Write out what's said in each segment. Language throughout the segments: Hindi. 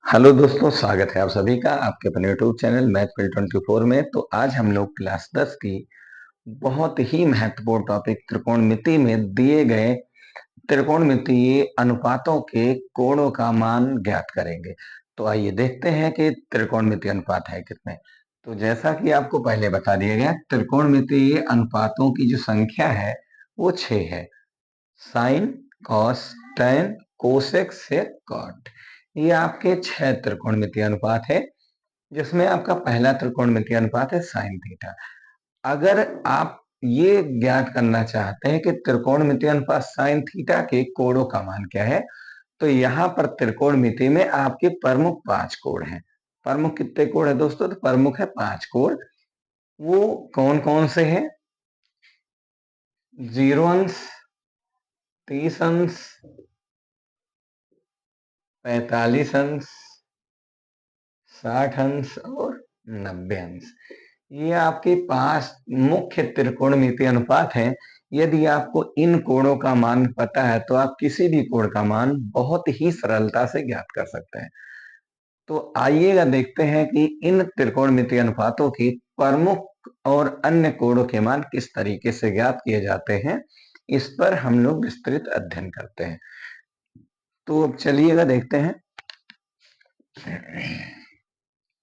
हेलो दोस्तों, स्वागत है आप सभी का आपके अपने यूट्यूब चैनल मैथमेल 24 में। तो आज हम लोग क्लास 10 की बहुत ही महत्वपूर्ण टॉपिक त्रिकोणमिति में दिए गए त्रिकोणमितीय अनुपातों के कोणों का मान ज्ञात करेंगे। तो आइए देखते हैं कि त्रिकोणमितीय अनुपात है कितने। तो जैसा कि आपको पहले बता दिया गया, त्रिकोणमितीय अनुपातों की जो संख्या है वो 6 है। साइन, कॉस, टेन, कोसेक, सेक, कॉट, ये आपके 6 त्रिकोणमितीय अनुपात है, जिसमें आपका पहला त्रिकोणमितीय अनुपात है साइन थीटा। अगर आप ये ज्ञात करना चाहते हैं कि त्रिकोणमितीय अनुपात साइन थीटा के कोणों का मान क्या है, तो यहाँ पर त्रिकोणमिति में आपके प्रमुख 5 कोण हैं। प्रमुख कितने कोण है दोस्तों? तो प्रमुख है 5 कोण। वो कौन कौन से हैं? 0 अंश, 30 अंश, 45 अंश, 60 अंश और 90 अंश। ये आपके 5 मुख्य त्रिकोणमितीय अनुपात हैं। यदि आपको इन कोणों का मान पता है तो आप किसी भी कोण का मान बहुत ही सरलता से ज्ञात कर सकते हैं। तो आइएगा देखते हैं कि इन त्रिकोणमितीय अनुपातों की प्रमुख और अन्य कोणों के मान किस तरीके से ज्ञात किए जाते हैं। इस पर हम लोग विस्तृत अध्ययन करते हैं। तो अब चलिएगा देखते हैं।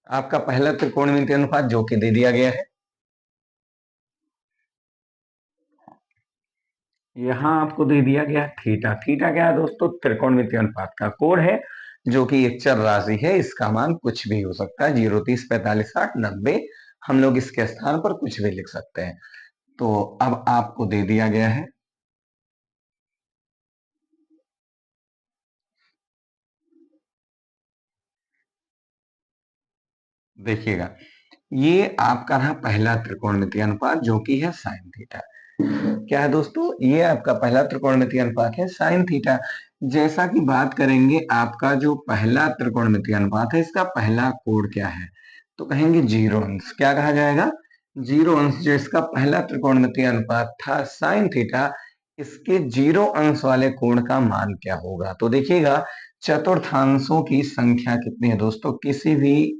आपका पहला त्रिकोणमितीय अनुपात जो कि दे दिया गया है, यहाँ आपको दे दिया गया थीटा। थीटा क्या है दोस्तों? त्रिकोणमितीय अनुपात का कोण है, जो कि एक चर राशि है। इसका मान कुछ भी हो सकता है, 0, 30, 45, 60, 90। हम लोग इसके स्थान पर कुछ भी लिख सकते हैं। तो अब आपको दे दिया गया है, देखिएगा, ये आपका रहा पहला त्रिकोणमितीय अनुपात जो कि है साइन थीटा। क्या है दोस्तों? ये आपका पहला त्रिकोणमितीय अनुपात है साइन थीटा। जैसा कि बात करेंगे, आपका जो पहला त्रिकोणमितीय अनुपात है, इसका पहला कोण क्या है? तो कहेंगे 0 अंश। क्या कहा जाएगा? 0 अंश। जो इसका पहला त्रिकोणमितीय अनुपात था साइन थीटा, इसके 0 अंश वाले कोण का मान क्या होगा? तो देखिएगा, चतुर्थांशों की संख्या कितनी है दोस्तों? किसी भी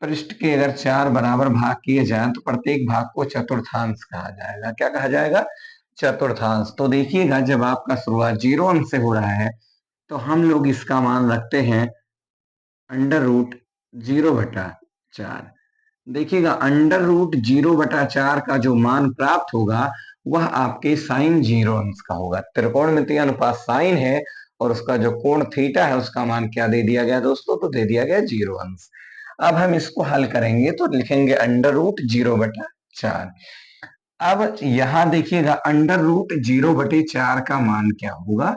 पृष्ठ के अगर 4 बराबर भाग किए जाएं तो प्रत्येक भाग को चतुर्थांश कहा जाएगा। क्या कहा जाएगा? चतुर्थांश। तो देखिएगा, जब आपका शुरुआत 0 अंश से हो रहा है तो हम लोग इसका मान रखते हैं √0/4। देखिएगा, √0/4 का जो मान प्राप्त होगा वह आपके साइन 0 अंश का होगा। त्रिकोणमितीय अनुपात साइन है और उसका जो कोण थीटा है उसका मान क्या दे दिया गया दोस्तों? तो दे दिया गया 0 अंश। अब हम इसको हल करेंगे तो लिखेंगे √0/4। अब यहां देखिएगा, √0/4 का मान क्या होगा?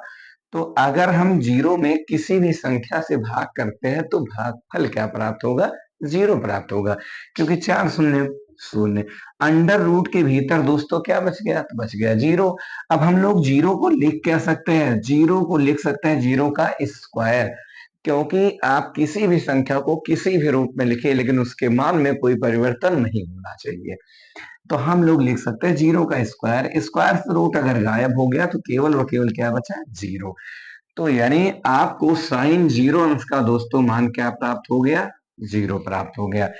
तो अगर हम 0 में किसी भी संख्या से भाग करते हैं तो भागफल क्या प्राप्त होगा? 0 प्राप्त होगा, क्योंकि 4 शून्य शून्य। अंडर रूट के भीतर दोस्तों क्या बच गया? तो बच गया 0। अब हम लोग 0 को लिख क्या सकते हैं? 0 को लिख सकते हैं 0 का स्क्वायर, क्योंकि आप किसी भी संख्या को किसी भी रूप में लिखिए लेकिन उसके मान में कोई परिवर्तन नहीं होना चाहिए। तो हम लोग लिख सकते हैं 0 का स्क्वायर। स्क्वायर से रूट अगर गायब हो गया तो केवल व केवल क्या बचा? 0। तो यानी आपको साइन 0 अंश का दोस्तों मान क्या प्राप्त हो गया? 0 प्राप्त हो गया।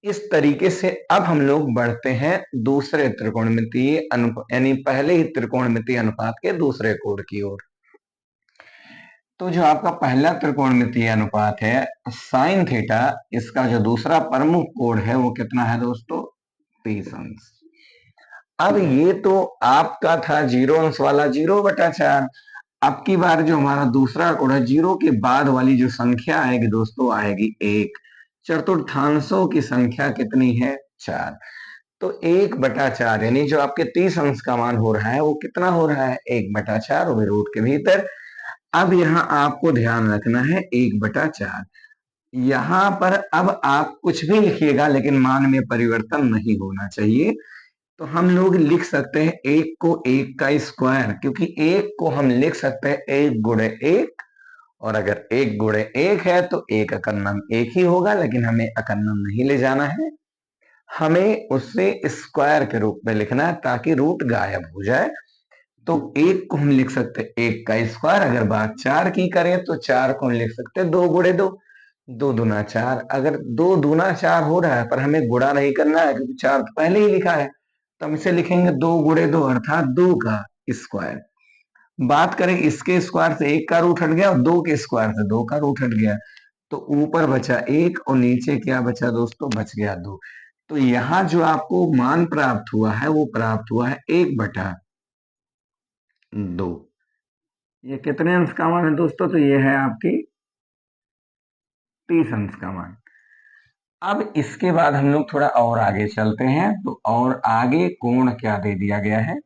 इस तरीके से अब हम लोग बढ़ते हैं दूसरे त्रिकोणमितीय यानी पहले ही त्रिकोणमितीय अनुपात के दूसरे कोण की ओर। तो जो आपका पहला त्रिकोणमितीय अनुपात है साइन थीटा, इसका जो दूसरा प्रमुख कोण है वो कितना है दोस्तों? 30 अंश। अब ये तो आपका था 0 अंश वाला 0/4। अब की बार जो हमारा दूसरा कोण है, 0 के बाद वाली जो संख्या आएगी दोस्तों, आएगी 1। चतुर्थांशों की संख्या कितनी है? 4। तो 1/4 यानी जो आपके 30 अंश का मान हो रहा है वो कितना हो रहा है? 1/4 वो भी रूट के भीतर। अब यहाँ आपको ध्यान रखना है 1/4। यहाँ पर अब आप कुछ भी लिखिएगा लेकिन मान में परिवर्तन नहीं होना चाहिए। तो हम लोग लिख सकते हैं 1 को 1 का स्क्वायर, क्योंकि 1 को हम लिख सकते हैं 1 गुणे 1। और अगर 1 गुणे 1 है तो 1 अकर्णम 1 ही होगा, लेकिन हमें अकर्णम नहीं ले जाना है, हमें उससे स्क्वायर के रूप में लिखना है ताकि रूट गायब हो जाए। तो 1 को हम लिख सकते हैं 1 का स्क्वायर। अगर बात 4 की करें तो 4 को हम लिख सकते हैं 2 गुणे 2। दो दूना चार, अगर दो दूना चार हो रहा है पर हमें गुणा नहीं करना है क्योंकि चार तो पहले ही लिखा है, तो हम इसे लिखेंगे दो गुणे दो अर्थात दो का स्क्वायर। बात करें इसके स्क्वायर से एक का रूट हट गया और दो के स्क्वायर से दो का रूट हट गया, तो ऊपर बचा एक और नीचे क्या बचा दोस्तों, बच गया दो। तो यहाँ जो आपको मान प्राप्त हुआ है वो प्राप्त हुआ है 1/2। ये कितने अंश का मान है दोस्तों, तो ये है आपकी 30 अंश का मान। अब इसके बाद हम लोग थोड़ा और आगे चलते हैं, तो और आगे कोण क्या दे दिया गया है।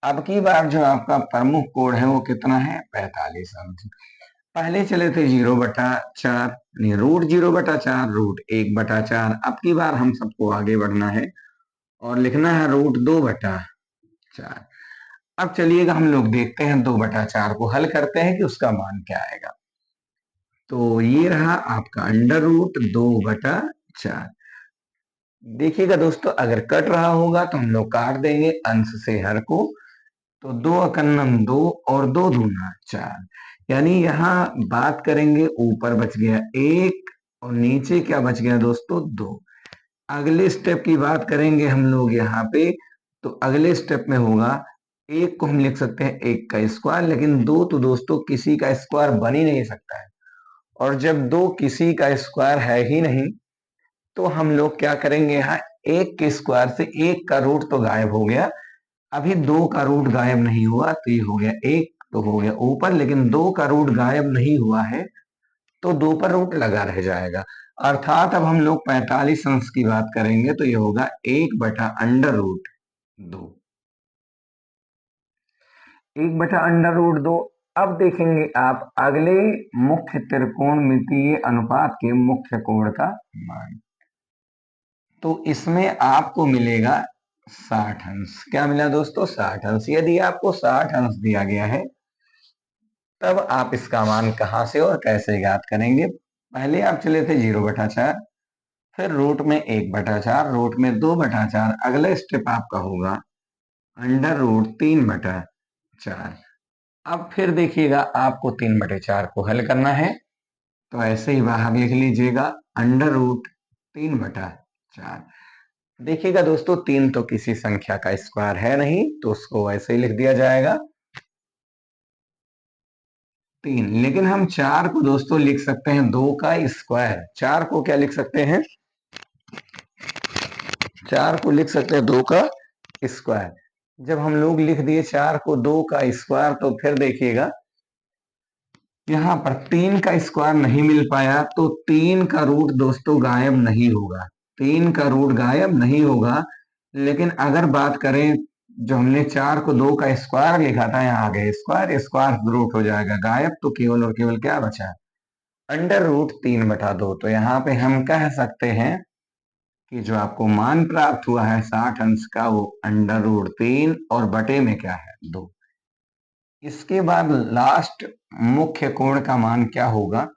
अब की बार जो आपका प्रमुख कोण है वो कितना है, 45 अंश। पहले चले थे 0/4, रूट 0/4 रूट 1/4। अब की बार हम सबको आगे बढ़ना है और लिखना है रूट 2/4। अब चलिएगा हम लोग देखते हैं 2/4 को हल करते हैं कि उसका मान क्या आएगा। तो ये रहा आपका अंडर रूट 2/4। देखिएगा दोस्तों, अगर कट रहा होगा तो हम लोग काट देंगे अंश से हर को, तो दो अकन्नम दो और दो दूना चार, यानी यहाँ बात करेंगे ऊपर बच गया एक और नीचे क्या बच गया दोस्तों, दो। अगले स्टेप की बात करेंगे हम लोग यहाँ पे, तो अगले स्टेप में होगा एक को हम लिख सकते हैं एक का स्क्वायर, लेकिन दो तो दोस्तों किसी का स्क्वायर बन ही नहीं सकता है, और जब दो किसी का स्क्वायर है ही नहीं तो हम लोग क्या करेंगे, यहाँ एक के स्क्वायर से एक का रूट तो गायब हो गया, अभी दो का रूट गायब नहीं हुआ, तो ये हो गया एक तो हो गया ऊपर, लेकिन दो का रूट गायब नहीं हुआ है तो दो पर रूट लगा रह जाएगा। अर्थात अब हम लोग 45 अंश की बात करेंगे तो ये होगा 1/√2। 1/√2। अब देखेंगे आप अगले मुख्य त्रिकोणमितीय अनुपात के मुख्य कोण का मान, तो इसमें आपको मिलेगा 60 अंश। क्या मिला दोस्तों, 60 अंश। यदि आपको 60 अंश दिया गया है तब आप इसका मान कहां से और कैसे ज्ञात करेंगे। पहले आप चले थे 0/4, फिर रूट में 1/4, रूट में 2/4, अगला स्टेप आपका होगा अंडर रूट 3/4। अब फिर देखिएगा आपको 3/4 को हल करना है, तो ऐसे ही बाहर लिख लीजिएगा अंडर रूट 3/4। देखिएगा दोस्तों, तीन तो किसी संख्या का स्क्वायर है नहीं, तो उसको ऐसे ही लिख दिया जाएगा 3। लेकिन हम चार को दोस्तों लिख सकते हैं दो का स्क्वायर। चार को क्या लिख सकते हैं, चार को लिख सकते हैं दो का स्क्वायर। जब हम लोग लिख दिए चार को दो का स्क्वायर, तो फिर देखिएगा यहाँ पर तीन का स्क्वायर नहीं मिल पाया, तो तीन का रूट दोस्तों गायब नहीं होगा, तीन का रूट गायब नहीं होगा। लेकिन अगर बात करें, जो हमने चार को दो का स्क्वायर लिखा था, यहाँ आगे स्क्वायर स्क्वायर रूट हो जाएगा गायब, तो केवल और केवल क्या बचा, अंडर रूट 3/2। तो यहाँ पे हम कह सकते हैं कि जो आपको मान प्राप्त हुआ है 60 अंश का, वो अंडर रूट 3 और बटे में क्या है, 2। इसके बाद लास्ट मुख्य कोण का मान क्या होगा,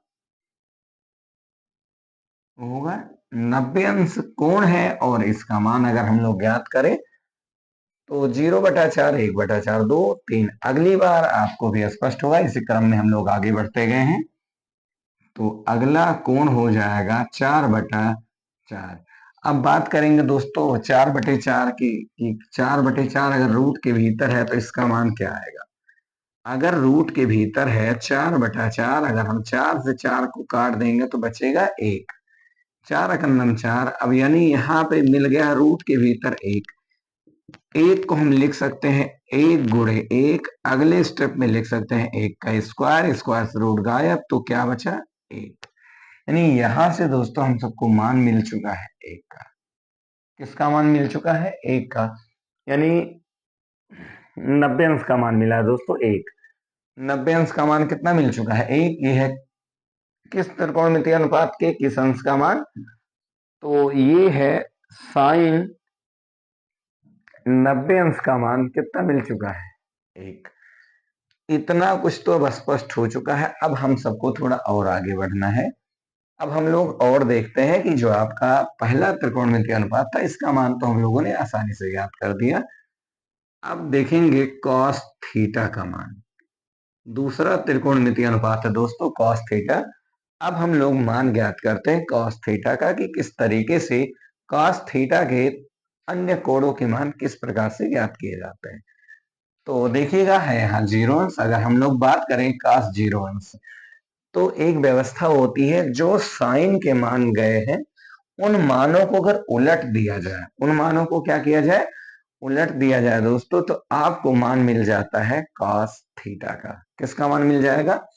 होगा 90 अंश कोण है, और इसका मान अगर हम लोग ज्ञात करें तो 0/4, 1/4, 2, 3। अगली बार आपको भी स्पष्ट होगा, इसी क्रम में हम लोग आगे बढ़ते गए हैं। तो अगला कोण हो जाएगा 4/4। अब बात करेंगे दोस्तों 4/4 की, 4/4 अगर रूट के भीतर है तो इसका मान क्या आएगा। अगर रूट के भीतर है 4/4, अगर हम 4 से 4 को काट देंगे तो बचेगा एक, 4 अकन्नम 4। अब यानी यहाँ पे मिल गया रूट के भीतर एक, एक को हम लिख सकते हैं एक गुणे एक, अगले स्टेप में लिख सकते हैं एक का स्क्वायर, स्क्वायर से रूट गायब, तो क्या बचा, एक। यानी यहां से दोस्तों हम सबको मान मिल चुका है एक का। किसका मान मिल चुका है, एक का, यानी 90 अंश का मान मिला है दोस्तों, एक। 90 अंश का मान कितना मिल चुका है, एक। ये है किस त्रिकोणमितीय अनुपात के किस अंश का मान, तो ये है साइन 90 अंश का मान कितना मिल चुका है, एक। इतना कुछ तो अब स्पष्ट हो चुका है। अब हम सबको थोड़ा और आगे बढ़ना है। अब हम लोग और देखते हैं कि जो आपका पहला त्रिकोणमितीय अनुपात था, इसका मान तो हम लोगों ने आसानी से ज्ञात कर दिया। अब देखेंगे कॉस थीटा का मान। दूसरा त्रिकोणमितीय अनुपात है दोस्तों कॉस थीटा। अब हम लोग मान ज्ञात करते हैं cos थीटा का कि किस तरीके से cos थीटा के अन्य कोणों के मान किस प्रकार से ज्ञात किए जाते हैं। तो देखिएगा है यहाँ जीरो अंश। अगर हम लोग बात करें cos जीरो अंश, तो एक व्यवस्था होती है जो साइन के मान गए हैं उन मानों को अगर उलट दिया जाए, उन मानों को क्या किया जाए, उलट दिया जाए दोस्तों, तो आपको मान मिल जाता है cos थीटा का। किसका मान मिल जाएगा?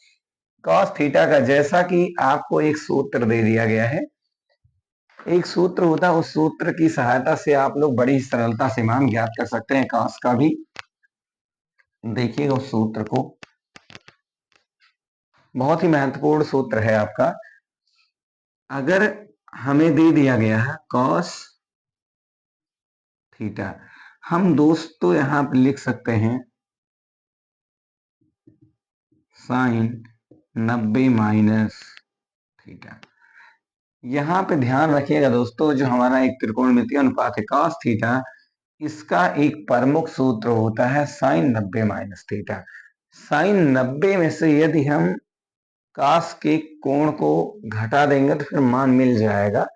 cos थीटा का। जैसा कि आपको एक सूत्र दे दिया गया है, एक सूत्र होता है, उस सूत्र की सहायता से आप लोग बड़ी सरलता से मान ज्ञात कर सकते हैं cos का भी। देखिएगा उस सूत्र को, बहुत ही महत्वपूर्ण सूत्र है आपका। अगर हमें दे दिया गया है cos थीटा, हम दोस्तों यहां पर लिख सकते हैं साइन 90 माइनस थीटा। यहां पे ध्यान रखिएगा दोस्तों, जो हमारा एक त्रिकोणमितीय अनुपात है cos थीटा, इसका एक प्रमुख सूत्र होता है साइन 90 माइनस थीटा। साइन 90 में से यदि हम cos के कोण को घटा देंगे तो फिर मान मिल जाएगा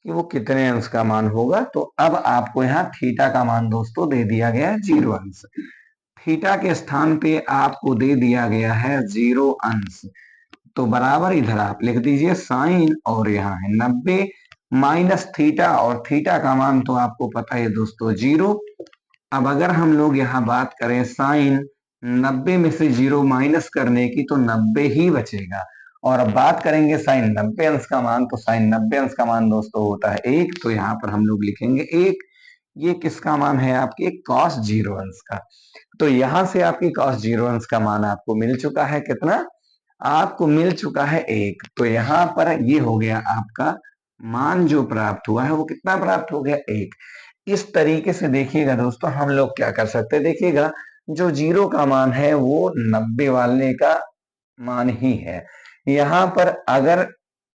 कि वो कितने अंश का मान होगा। तो अब आपको यहाँ थीटा का मान दोस्तों दे दिया गया है 0 अंश। थीटा के स्थान पे आपको दे दिया गया है 0 अंश, तो बराबर इधर आप लिख दीजिए साइन, और यहाँ है 90 माइनस थीटा, और थीटा का मान तो आपको पता है दोस्तों 0। अब अगर हम लोग यहाँ बात करें साइन 90 में से 0 माइनस करने की, तो 90 ही बचेगा। और अब बात करेंगे साइन 90 अंश का मान, तो साइन 90 अंश का मान दोस्तों होता है 1, तो यहाँ पर हम लोग लिखेंगे 1। ये किसका मान है? आपके cos 0 अंश का। तो यहां से आपकी cos 0 अंश का मान आपको मिल चुका है कितना? आपको मिल चुका है 1। तो यहाँ पर ये हो गया आपका मान जो प्राप्त हुआ है, वो कितना प्राप्त हो गया? 1। इस तरीके से देखिएगा दोस्तों, हम लोग क्या कर सकते हैं, देखिएगा जो 0 का मान है वो 90 वाले का मान ही है। यहाँ पर अगर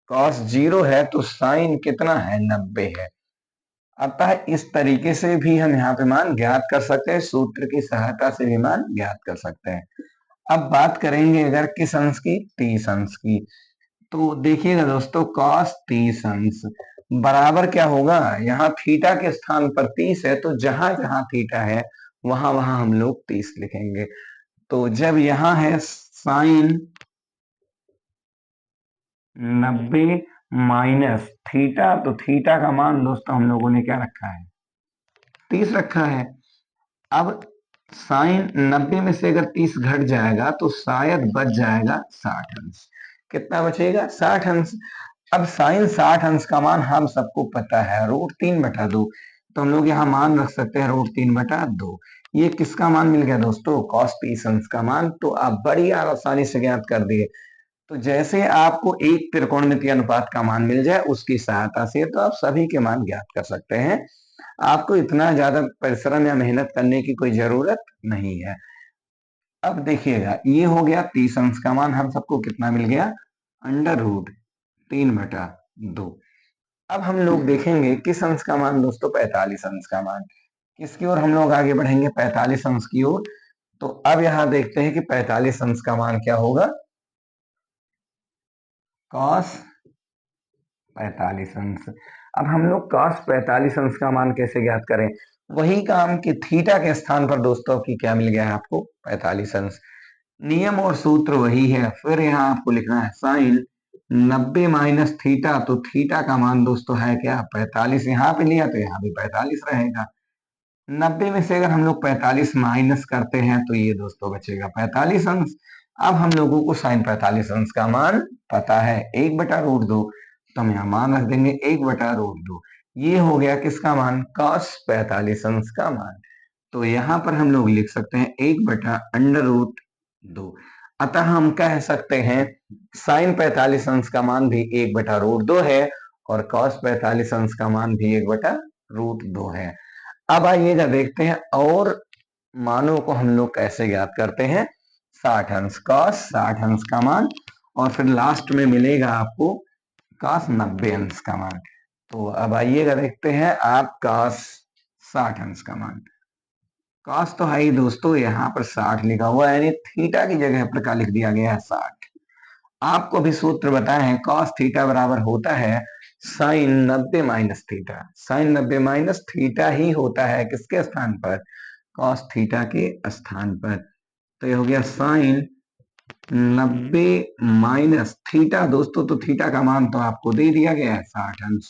cos 0 है तो साइन कितना है? 90 है। अतः इस तरीके से भी हम यहाँ पे मान ज्ञात कर सकते हैं, सूत्र की सहायता से भी मान ज्ञात कर सकते हैं। अब बात करेंगे अगर किस अंश की? 30 अंश की। तो देखिएगा दोस्तों, cos 30 अंश बराबर क्या होगा? यहाँ थीटा के स्थान पर 30 है, तो जहां जहां थीटा है वहां वहां हम लोग 30 लिखेंगे। तो जब यहाँ है साइन 90 माइनस थीटा, तो थीटा का मान दोस्तों हम लोगों ने क्या रखा है? 30 रखा है। अब साइन 90 में से अगर 30 घट जाएगा तो शायद बच जाएगा 60 अंश। कितना बचेगा? 60 अंश। अब साइन 60 अंश का मान हम सबको पता है √3/2, तो हम लोग यहाँ मान रख सकते हैं √3/2। ये किसका मान मिल गया दोस्तों? cos 30 अंश का मान। तो आप बड़ी आसानी से ज्ञात कर दिए। तो जैसे आपको एक त्रिकोणमितीय अनुपात का मान मिल जाए उसकी सहायता से तो आप सभी के मान ज्ञात कर सकते हैं। आपको इतना ज्यादा परिश्रम या मेहनत करने की कोई जरूरत नहीं है। अब देखिएगा, ये हो गया 30 अंश का मान, हम सबको कितना मिल गया? √3/2। अब हम लोग देखेंगे किस अंश का मान दोस्तों? 45 अंश का मान। किसकी ओर हम लोग आगे बढ़ेंगे? 45 अंश की ओर। तो अब यहां देखते हैं कि 45 अंश का मान क्या होगा? cos 45 अंश। अब हम लोग cos 45 अंश का मान कैसे ज्ञात करें? वही काम कि थीटा के स्थान पर दोस्तों की क्या मिल गया है आपको? 45 अंश। नियम और सूत्र वही है। फिर यहाँ आपको लिखना है साइन 90 माइनस थीटा, तो थीटा का मान दोस्तों है क्या? 45। यहाँ पे लिया तो यहाँ भी 45 रहेगा। 90 में से अगर हम लोग 45 माइनस करते हैं तो ये दोस्तों बचेगा 45 अंश। अब हम लोगों को साइन 45 अंश का मान पता है 1/√2, तो हम यहाँ मान रख देंगे 1/√2। ये हो गया किसका मान? cos 45 अंश का मान। तो यहाँ पर हम लोग लिख सकते हैं 1/√2। अतः हम कह सकते हैं साइन 45 अंश का मान भी 1/√2 है और cos 45 अंश का मान भी 1/√2 है। अब आइएगा देखते हैं और मानों को हम लोग कैसे ज्ञात करते हैं। 60 अंश, cos 60 अंश का मान, और फिर लास्ट में मिलेगा आपको cos 90 अंश का मान। तो अब आइएगा देखते हैं आप cos 60 अंश का मान। cos तो है ही दोस्तों, यहाँ पर 60 लिखा हुआ है, यानी थीटा की जगह पर क्या लिख दिया गया है? 60। आपको भी सूत्र बताए हैं, कॉस थीटा बराबर होता है sine 90 minus theta. Sine 90 minus theta ही होता है किसके स्थान पर, कॉस थीटा के स्थान पर। तो ये हो गया साइन 90 माइनस थीटा। दोस्तों तो थीटा का मान तो आपको दे दिया गया है 60 अंश,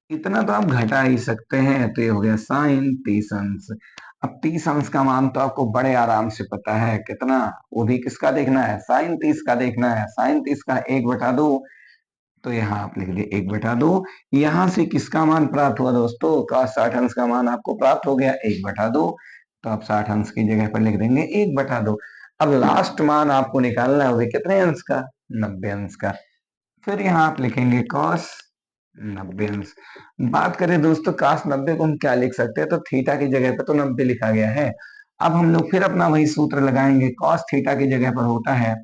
इतना तो आप घटा ही सकते हैं। तो ये हो गया साइन 30 अंश। अब 30 अंश का मान तो आपको बड़े आराम से पता है कितना, वो भी किसका देखना है, साइन 30 का देखना है। साइन 30 का 1/2, तो यहाँ आप लिख दिए 1/2। यहां से किसका मान प्राप्त हुआ दोस्तों, cos 60 अंश का मान आपको प्राप्त हो गया 1/2। तो आप 60 अंश की जगह पर लिख देंगे 1/2। अब लास्ट मान आपको निकालना है वो भी कितने अंश का, 90 अंश का। फिर यहाँ आप लिखेंगे cos 90 अंश। बात करें दोस्तों cos 90 को हम क्या लिख सकते हैं, तो थीटा की जगह पर तो 90 लिखा गया है। अब हम लोग फिर अपना वही सूत्र लगाएंगे, cos थीटा की जगह पर होता है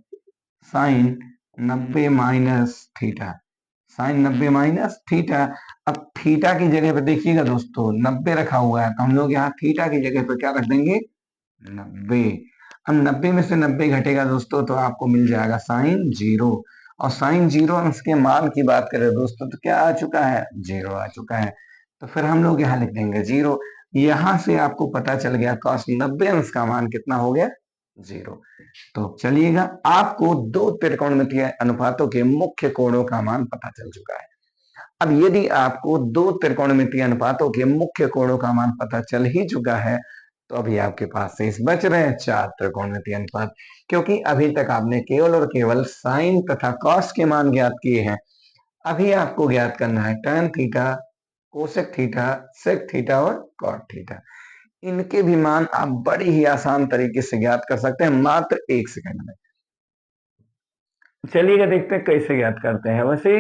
sine 90 minus theta. Sine 90 minus theta. अब थीटा की जगह पर देखिएगा दोस्तों 90 रखा हुआ है, तो हम लोग यहाँ थीटा की जगह पर क्या रख देंगे, 90। अब 90 में से 90 घटेगा दोस्तों तो आपको मिल जाएगा साइन 0। और साइन 0 अंश के मान की बात करें दोस्तों तो क्या आ चुका है, 0 आ चुका है। तो फिर हम लोग यहाँ लिख देंगे 0। यहां से आपको पता चल गया cos 90 अंश का मान कितना हो गया, 0। तो चलिएगा, आपको दो त्रिकोणमितीय अनुपातों के मुख्य कोणों का मान पता चल चुका है। अब यदि आपको दो त्रिकोणमितीय अनुपातों के मुख्य कोणों का मान पता चल ही चुका है, तो अभी आपके पास शेष बच रहे हैं चार त्रिकोणमितीय अनुपात। क्योंकि अभी तक आपने केवल और केवल साइन तथा कॉस के मान ज्ञात किए हैं। अभी आपको ज्ञात करना है tan theta, cosec theta, sec theta और कॉट थीटा। इनके भी मान आप बड़ी ही आसान तरीके से ज्ञात कर सकते हैं, मात्र 1 सेकंड में। चलिएगा देखते हैं कैसे ज्ञात करते हैं। वैसे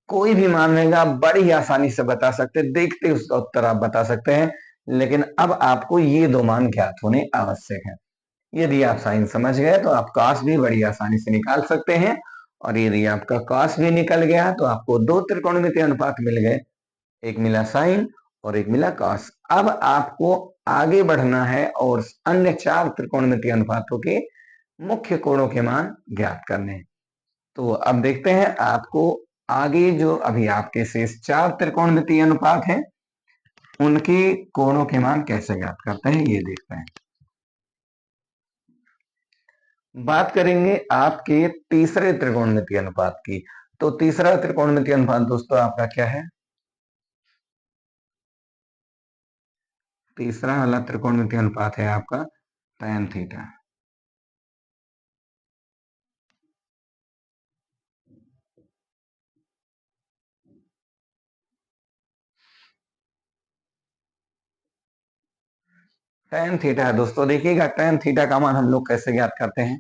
कोई भी मान रहेगा आप बड़ी ही आसानी से बता सकते हैं, देखते ही उसका उत्तर आप बता सकते हैं। लेकिन अब आपको ये दो मान ज्ञात होने आवश्यक है। यदि आप साइन समझ गए तो आप कॉस भी बड़ी आसानी से निकाल सकते हैं। और यदि आपका कॉस भी निकल गया तो आपको दो त्रिकोणमितीय अनुपात मिल गए, एक मिला साइन और एक मिला कॉस। अब आपको आगे बढ़ना है और अन्य चार त्रिकोणमितीय अनुपातों के मुख्य कोणों के मान ज्ञात करने हैं। तो अब देखते हैं आपको आगे जो अभी आपके शेष चार त्रिकोणमितीय अनुपात हैं उनके कोणों के मान कैसे ज्ञात करते हैं ये देखते हैं। बात करेंगे आपके तीसरे त्रिकोणमितीय अनुपात की। तो तीसरा त्रिकोणमितीय अनुपात दोस्तों आपका क्या है, तीसरा वाला त्रिकोणमितीय अनुपात है आपका tan थीटा। tan थीटा है दोस्तों, देखिएगा tan थीटा का मान हम लोग कैसे ज्ञात करते हैं।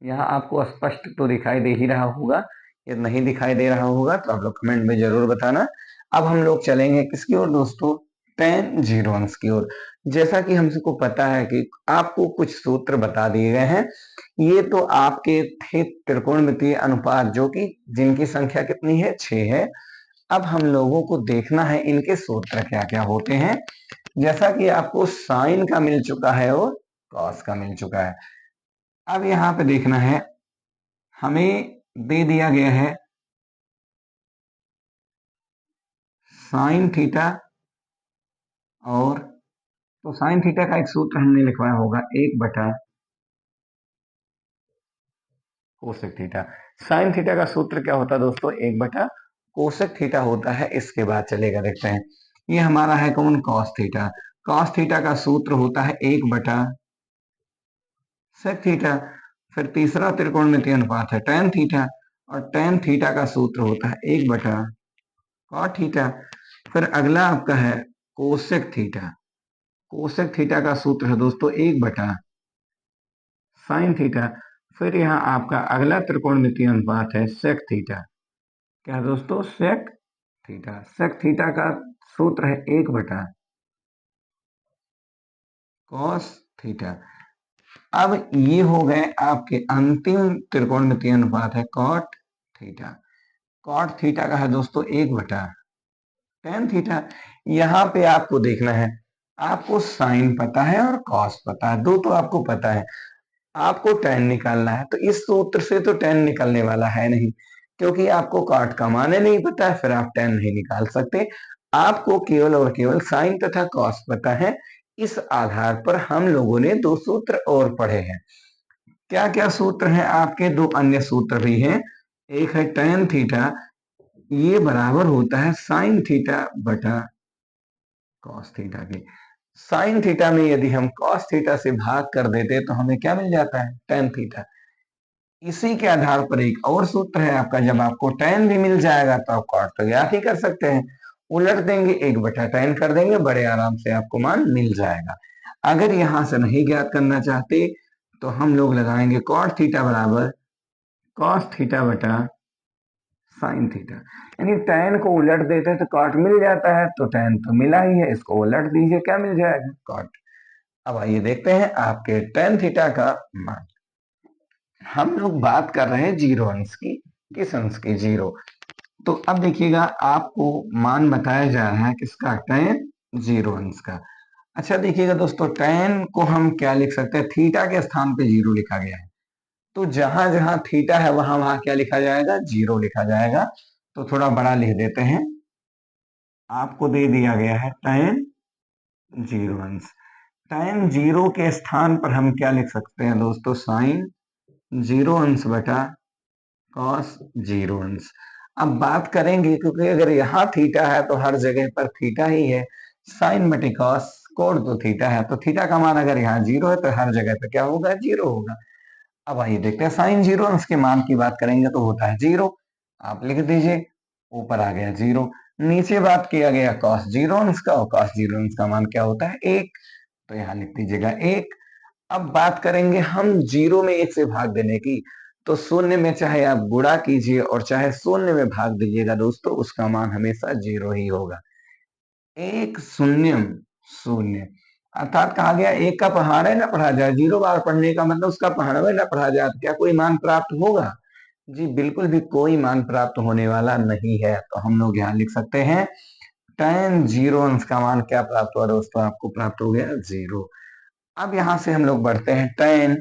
यहाँ आपको स्पष्ट तो दिखाई दे ही रहा होगा, यदि नहीं दिखाई दे रहा होगा तो आप लोग कमेंट में जरूर बताना। अब हम लोग चलेंगे किसकी ओर दोस्तों, tan 0 अंश की ओर। जैसा कि हम सबको पता है कि आपको कुछ सूत्र बता दिए गए हैं। ये तो आपके थे त्रिकोणमितीय अनुपात जो कि जिनकी संख्या कितनी है, 6 है। अब हम लोगों को देखना है इनके सूत्र क्या क्या होते हैं। जैसा कि आपको साइन का मिल चुका है और कॉस का मिल चुका है। अब यहाँ पे देखना है, हमें दे दिया गया है साइन थीटा और, तो साइन थीटा का एक सूत्र हमने लिखवाया होगा 1/, कोसेक थीटा। साइन थीटा का सूत्र क्या होता है दोस्तों, 1/, कोसेक थीटा होता है। इसके बाद चलेगा देखते हैं, ये हमारा है कौन, कॉस थीटा। कॉस थीटा का सूत्र होता है 1/, सेक थीटा। फिर तीसरा त्रिकोणमितीय अनुपात है tan थीटा, और tan थीटा का सूत्र होता है 1/, कॉट थीटा। फिर अगला आपका है कोसेक थीटा। कोसेक थीटा का सूत्र है दोस्तों 1/, साइन थीटा। फिर यहाँ आपका अगला त्रिकोणमितीय अनुपात है सेक थीटा। क्या दोस्तों, सेक थीटा। सेक थीटा का सूत्र है 1/, कॉस थीटा। अब ये हो गए आपके अंतिम त्रिकोणमितीय अनुपात है कॉट थीटा। कॉट थीटा का है दोस्तों 1/, tan थीटा। यहाँ पे आपको देखना है, आपको साइन पता है और कॉस पता है, दो तो आपको पता है। आपको tan निकालना है, तो इस सूत्र से तो tan निकलने वाला है नहीं, क्योंकि आपको cot का मान नहीं पता है, फिर आप tan नहीं निकाल सकते। आपको केवल और केवल sin तथा cos पता है। इस आधार पर हम लोगों ने दो सूत्र और पढ़े हैं। क्या क्या सूत्र हैं आपके? दो अन्य सूत्र भी हैं। एक है tan थीटा, ये बराबर होता है sin थीटा बटा cos थीटा के। sin थीटा में यदि हम cos थीटा से भाग कर देते तो हमें क्या मिल जाता है? tan theta. इसी के आधार पर एक और सूत्र है आपका, जब आपको tan भी मिल जाएगा तो आप cot तो ज्ञात ही कर सकते हैं। उलट देंगे, 1/tan कर देंगे, बड़े आराम से आपको मान मिल जाएगा। अगर यहां से नहीं ज्ञात करना चाहते तो हम लोग लगाएंगे cot थीटा बराबर cos थीटा बटा sin थीटा। यानी tan को उलट देते हैं तो cot मिल जाता है, तो tan तो मिला ही है, इसको उलट दीजिए, क्या मिल जाएगा? cot। अब आइए देखते हैं आपके tan थीटा का मान। हम लोग बात कर रहे हैं जीरो अंश की। किस अंश की? जीरो। तो अब देखिएगा, आपको मान बताया जा रहा है किसका? tan जीरो अंश का। अच्छा देखिएगा दोस्तों, tan को हम क्या लिख सकते हैं? थीटा के स्थान पे जीरो लिखा गया है, तो जहां जहां थीटा है वहां वहां क्या लिखा जाएगा? जीरो लिखा जाएगा। तो थोड़ा बड़ा लिख देते हैं। आपको दे दिया गया है tan जीरो अंश। tan जीरो के स्थान पर हम क्या लिख सकते हैं दोस्तों? sin जीरो अंश बटा cos जीरो अंश। अब बात करेंगे, क्योंकि अगर यहाँ थीटा है तो हर जगह पर थीटा ही है। sin बटे cos, कोण तो थीटा है, तो थीटा का मान अगर यहाँ जीरो है तो हर जगह पे क्या होगा? जीरो होगा। अब आइए देखते हैं, sin जीरो अंश के मान की बात करेंगे तो होता है जीरो। आप लिख दीजिए, ऊपर आ गया जीरो। नीचे बात किया गया cos जीरो अंश का, और cos जीरो अंश का मान क्या होता है? एक। तो यहाँ लिख दीजिएगा एक। अब बात करेंगे हम जीरो में एक से भाग देने की, तो शून्य में चाहे आप गुणा कीजिए और चाहे शून्य में भाग दीजिएगा दोस्तों, उसका मान हमेशा जीरो ही होगा। एक शून्यम शून्य, अर्थात कहा गया एक का पहाड़ा न पढ़ा जाए। जीरो बार पढ़ने का मतलब उसका पहाड़ा न पढ़ा जाए, तो क्या कोई मान प्राप्त होगा? जी बिल्कुल भी कोई मान प्राप्त होने वाला नहीं है। तो हम लोग यहाँ लिख सकते हैं tan जीरो अंश का मान क्या प्राप्त हुआ दोस्तों? आपको प्राप्त हो गया जीरो। अब यहां से हम लोग बढ़ते हैं tan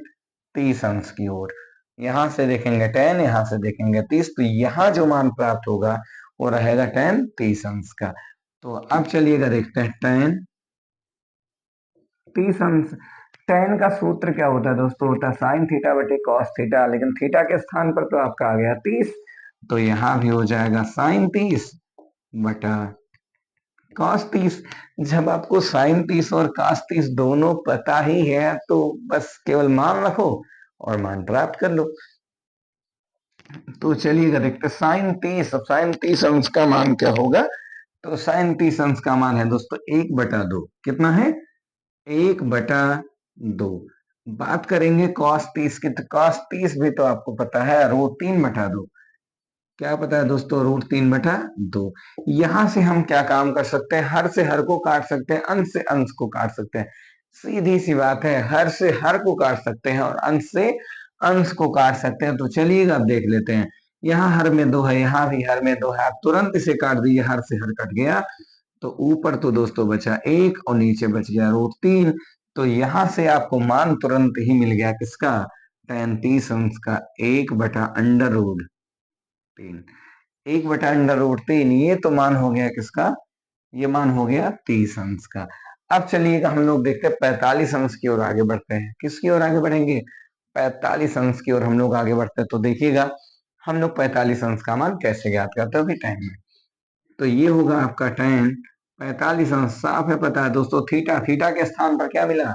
30 अंश की ओर। यहां से देखेंगे tan, यहां से देखेंगे 30, तो यहां जो मान प्राप्त होगा वो रहेगा tan 30 अंश का। तो अब चलिएगा देखते हैं tan 30 अंश। tan का सूत्र क्या होता है दोस्तों? होता है sin थीटा बटे cos थीटा, लेकिन थीटा के स्थान पर तो आपका आ गया 30, तो यहां भी हो जाएगा sin 30 बटा cos 30। जब आपको sin 30 और cos 30 दोनों पता ही है तो बस केवल मान रखो और मान प्राप्त कर लो। तो चलिएगा देखते sin 30। अब sin 30 अंश का मान क्या होगा? तो sin 30 अंश का मान है दोस्तों 1/2। कितना है? 1/2। बात करेंगे cos 30 की, तो cos 30 भी तो आपको पता है, √3/2। क्या पता है दोस्तों? √3/2। यहां से हम क्या काम कर सकते हैं? हर से हर को काट सकते हैं, अंश से अंश को काट सकते हैं। सीधी सी बात है, हर से हर को काट सकते हैं और अंश से अंश को काट सकते हैं। तो चलिएगा अब देख लेते हैं। यहाँ हर में दो है, यहाँ भी हर में दो है, आप तुरंत इसे काट दीजिए, हर से हर कट गया। तो ऊपर तो दोस्तों बचा एक और नीचे बच गया √3। तो यहां से आपको मान तुरंत ही मिल गया किसका? tan 30 अंश का 1/√3। 1/√3, ये तो मान हो गया किसका? ये मान हो गया 30 अंश का। अब चलिएगा हम लोग देखते हैं 45 अंश की ओर आगे बढ़ते हैं। किसकी ओर आगे बढ़ेंगे? 45 अंश की ओर हम लोग आगे बढ़ते हैं। तो देखिएगा हम लोग 45 अंश का मान कैसे ज्ञात करते हैं अभी टाइम में। तो ये होगा आपका tan 45 अंश। साफ है, पता है दोस्तों, थीटा, थीटा के स्थान पर क्या मिला?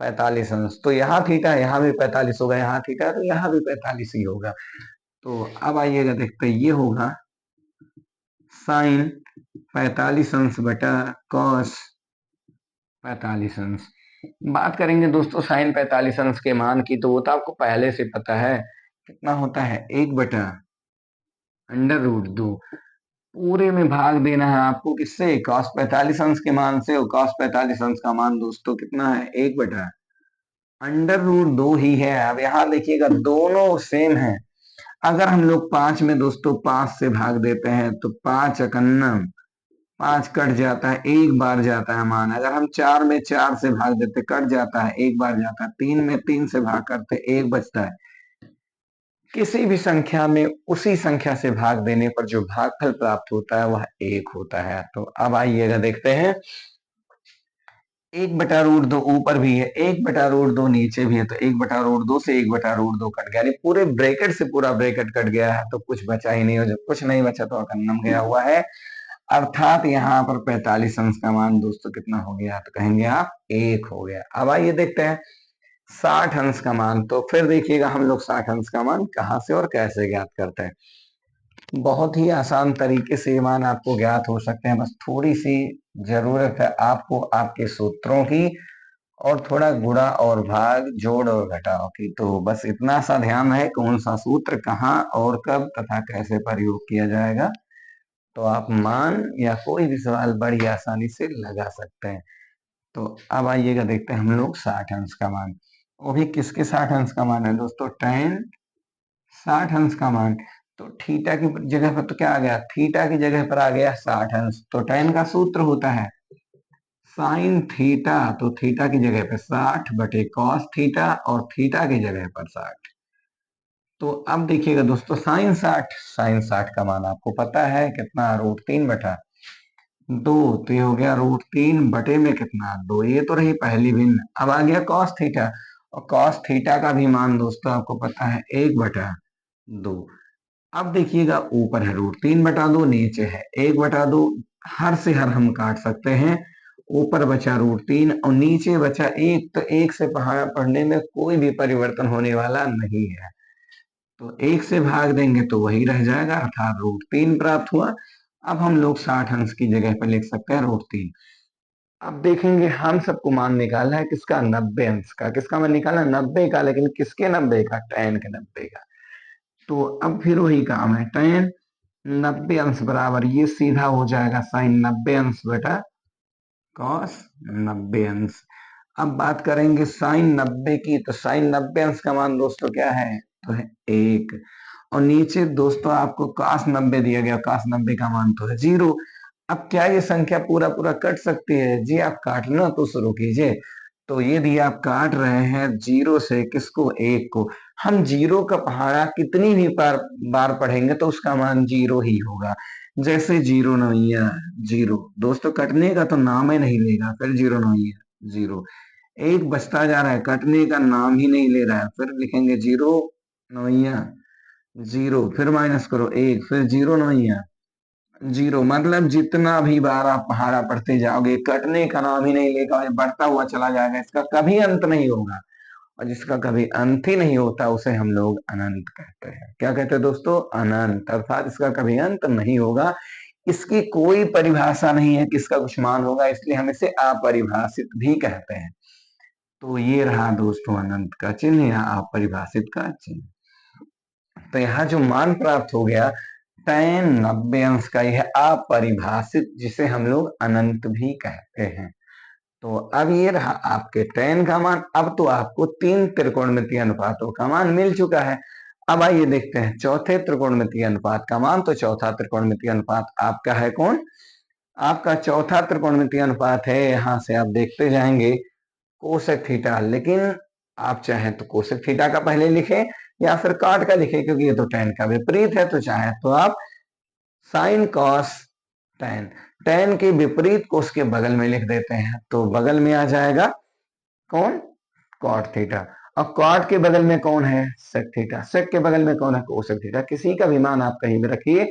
45 अंश। तो यहाँ थीटा, यहाँ भी 45 होगा, यहाँ थीटा तो यहाँ भी 45 ही होगा। तो अब आइएगा देखते हैं, ये होगा साइन 45 अंश बटा कॉस 45 अंश। बात करेंगे दोस्तों साइन 45 अंश के मान की, तो वो तो आपको पहले से पता है। कितना होता है? 1/√2। पूरे में भाग देना है आपको किससे? कॉस 45 अंश के मान से। और कॉस 45 अंश का मान दोस्तों कितना है? 1/√2 ही है। अब यहाँ देखिएगा दोनों सेम है। अगर हम लोग 5 में दोस्तों 5 से भाग देते हैं तो 5 एकन्नम 5 कट जाता है, एक बार जाता है मान। अगर हम 4 में 4 से भाग देते कट जाता है, एक बार जाता है। 3 में 3 से भाग करते एक बचता है। किसी भी संख्या में उसी संख्या से भाग देने पर जो भागफल प्राप्त होता है वह 1 होता है। तो अब आइएगा देखते हैं, 1/√2 ऊपर भी है, 1/√2 नीचे भी है। तो 1/√2 से 1/√2 कट गया, यानी पूरे ब्रैकेट से पूरा ब्रैकेट कट गया है, तो कुछ बचा ही नहीं। हो जब कुछ नहीं बचा तो अकन्नम गया हुआ है। अर्थात यहाँ पर 45 अंश का मान दोस्तों कितना हो गया, तो कहेंगे आप 1 हो गया। अब आइए देखते हैं 60 अंश का मान। तो फिर देखिएगा हम लोग 60 अंश का मान कहाँ से और कैसे ज्ञात करते हैं। बहुत ही आसान तरीके से ये मान आपको ज्ञात हो सकते हैं, बस थोड़ी सी जरूरत है आपको आपके सूत्रों की, और थोड़ा गुणा और भाग, जोड़ और घटाव की। तो बस इतना सा ध्यान है कौन सा सूत्र कहाँ और कब तथा कैसे प्रयोग किया जाएगा, तो आप मान या कोई भी सवाल बड़ी आसानी से लगा सकते हैं। तो अब आइएगा देखते हैं हम लोग 60 अंश का मान। वो भी किसके 60 अंश का मान है दोस्तों, tan 60 अंश का मान। तो थीटा की जगह पर तो क्या आ गया, थीटा की जगह पर आ गया 60 अंश। तो tan का सूत्र होता है साइन थीटा। तो थीटा की जगह पे 60/cos थीटा और थीटा की जगह पर 60। तो अब देखिएगा दोस्तों, साइन 60 का मान आपको पता है कितना, √3/2। तो ये हो गया √3 बटे में कितना, 2। ये तो रही पहली भिन्न। अब आ गया cos थीटा, और cos थीटा का भी मान दोस्तों आपको पता है 1/2। अब देखिएगा ऊपर है √3/2, नीचे है 1/2। हर से हर हम काट सकते हैं। ऊपर बचा √3 और नीचे बचा 1। तो 1 से पढ़ने में कोई भी परिवर्तन होने वाला नहीं है, तो 1 से भाग देंगे तो वही रह जाएगा, अर्थात √3 प्राप्त हुआ। अब हम लोग 60 अंश की जगह पर लिख सकते हैं √3। अब देखेंगे हम सबको मान निकालना है किसका, 90 अंश का। किसका मान निकालना है, 90 का। लेकिन किसके 90 का, tan के 90 का। तो अब फिर वही काम है, tan 90 अंश बराबर ये सीधा हो जाएगा साइन 90 अंश बटा cos 90 अंश। अब बात करेंगे साइन 90 की। तो साइन 90 अंश का मान दोस्तों क्या है, तो है 1। और नीचे दोस्तों आपको cos 90 दिया गया, cos 90 का मान तो है 0। अब क्या ये संख्या पूरा पूरा कट सकती है, जी आप काटना तो शुरू कीजिए। तो ये दिया आप काट रहे हैं 0 से किसको, 1 को। हम 0 का पहाड़ा कितनी भी बार पढ़ेंगे तो उसका मान 0 ही होगा। जैसे 0 नवैया 0, दोस्तों कटने का तो नाम ही नहीं लेगा, फिर 0 नवैया 0। एक बचता जा रहा है, कटने का नाम ही नहीं ले रहा है, फिर लिखेंगे 0 नवैया 0, फिर माइनस करो 1, फिर 0 नवैया 0। मतलब जितना भी बार आप पहाड़ा पढ़ते जाओगे कटने का नाम ही नहीं लेगा, ये बढ़ता हुआ चला जाएगा, इसका कभी अंत नहीं होगा। और जिसका कभी अंत ही नहीं होता उसे हम लोग अनंत कहते हैं। क्या कहते हैं दोस्तों, अनंत। अर्थात इसका कभी अंत नहीं होगा, इसकी कोई परिभाषा नहीं है किसका कुछ मान होगा, इसलिए हम इसे अपरिभाषित भी कहते हैं। तो ये रहा दोस्तों अनंत का चिन्ह या अपरिभाषित का चिन्ह। तो यहाँ जो मान प्राप्त हो गया tan 90 अंश का, यह अपरिभाषित, जिसे हम लोग अनंत भी कहते हैं। तो अब ये रहा आपके tan का मान। अब तो आपको 3 त्रिकोणमितीय अनुपातों का मान मिल चुका है। अब आइए देखते हैं चौथे त्रिकोणमितीय अनुपात का मान। तो चौथा त्रिकोणमितीय अनुपात आपका है कौन, आपका चौथा त्रिकोणमितीय अनुपात है, यहां से आप देखते जाएंगे कोसेक थीटा। लेकिन आप चाहें तो कोसेक थीटा का पहले लिखें या फिर कॉट का लिखें, क्योंकि ये तो tan का विपरीत है। तो चाहे तो आप साइन कॉस tan, tan के विपरीत को उसके बगल में लिख देते हैं, तो बगल में आ जाएगा कौन, कॉट थीटा। और कॉट के बगल में कौन है, सेक थीटा। सेक के बगल में कौन है, कोसेक थीटा। किसी का भी मान आप कहीं भी रखिए,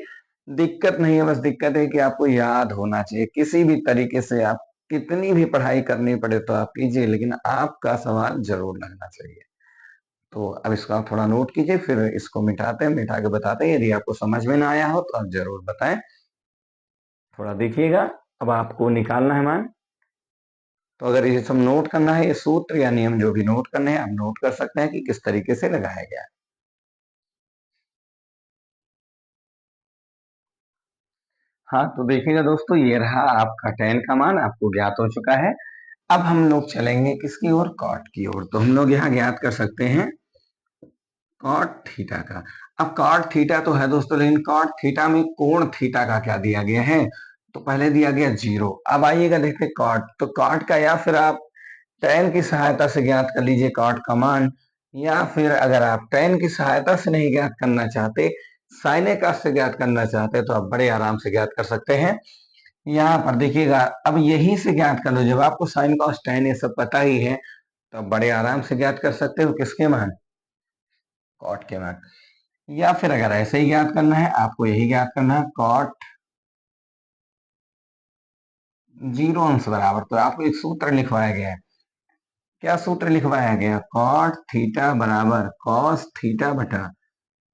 दिक्कत नहीं है। बस दिक्कत है कि आपको याद होना चाहिए। किसी भी तरीके से आप कितनी भी पढ़ाई करनी पड़े तो आप कीजिए, लेकिन आपका सवाल जरूर लगना चाहिए। तो अब इसको आप थोड़ा नोट कीजिए, फिर इसको मिटाते हैं, मिटा के बताते हैं। यदि आपको समझ में ना आया हो तो आप जरूर बताएं। थोड़ा देखिएगा, अब आपको निकालना है मान। तो अगर ये सब नोट करना है, ये सूत्र या नियम जो भी नोट करने हैं आप नोट कर सकते हैं कि किस तरीके से लगाया गया है। हाँ तो देखिएगा दोस्तों, ये रहा आपका tan का मान, आपको ज्ञात हो चुका है। अब हम लोग चलेंगे किसकी ओर, कॉट की ओर। तो हम लोग यहाँ ज्ञात कर सकते हैं कॉट थीटा का। अब कॉट थीटा तो है दोस्तों, लेकिन कॉट थीटा में कोण थीटा का क्या दिया गया है, तो पहले दिया गया 0। अब आइएगा देखते कॉट, तो कॉट का या फिर आप tan की सहायता से ज्ञात कर लीजिए कॉट का मान, या फिर अगर आप tan की सहायता से नहीं ज्ञात करना चाहते, साइन ए cos से ज्ञात करना चाहते, तो आप बड़े आराम से ज्ञात कर सकते हैं। यहाँ पर देखिएगा, अब यही से ज्ञात कर लो, जब आपको साइन कॉस tan ये सब पता ही है, तो आप बड़े आराम से ज्ञात कर सकते हो किसके मान, कॉट के मान। या फिर अगर ऐसे ही ज्ञात करना है, आपको यही ज्ञात करना है कॉट 0 अंश बराबर, तो आपको एक सूत्र लिखवाया गया है। क्या सूत्र लिखवाया गया, कॉट थीटा बराबर कॉस थीटा बटा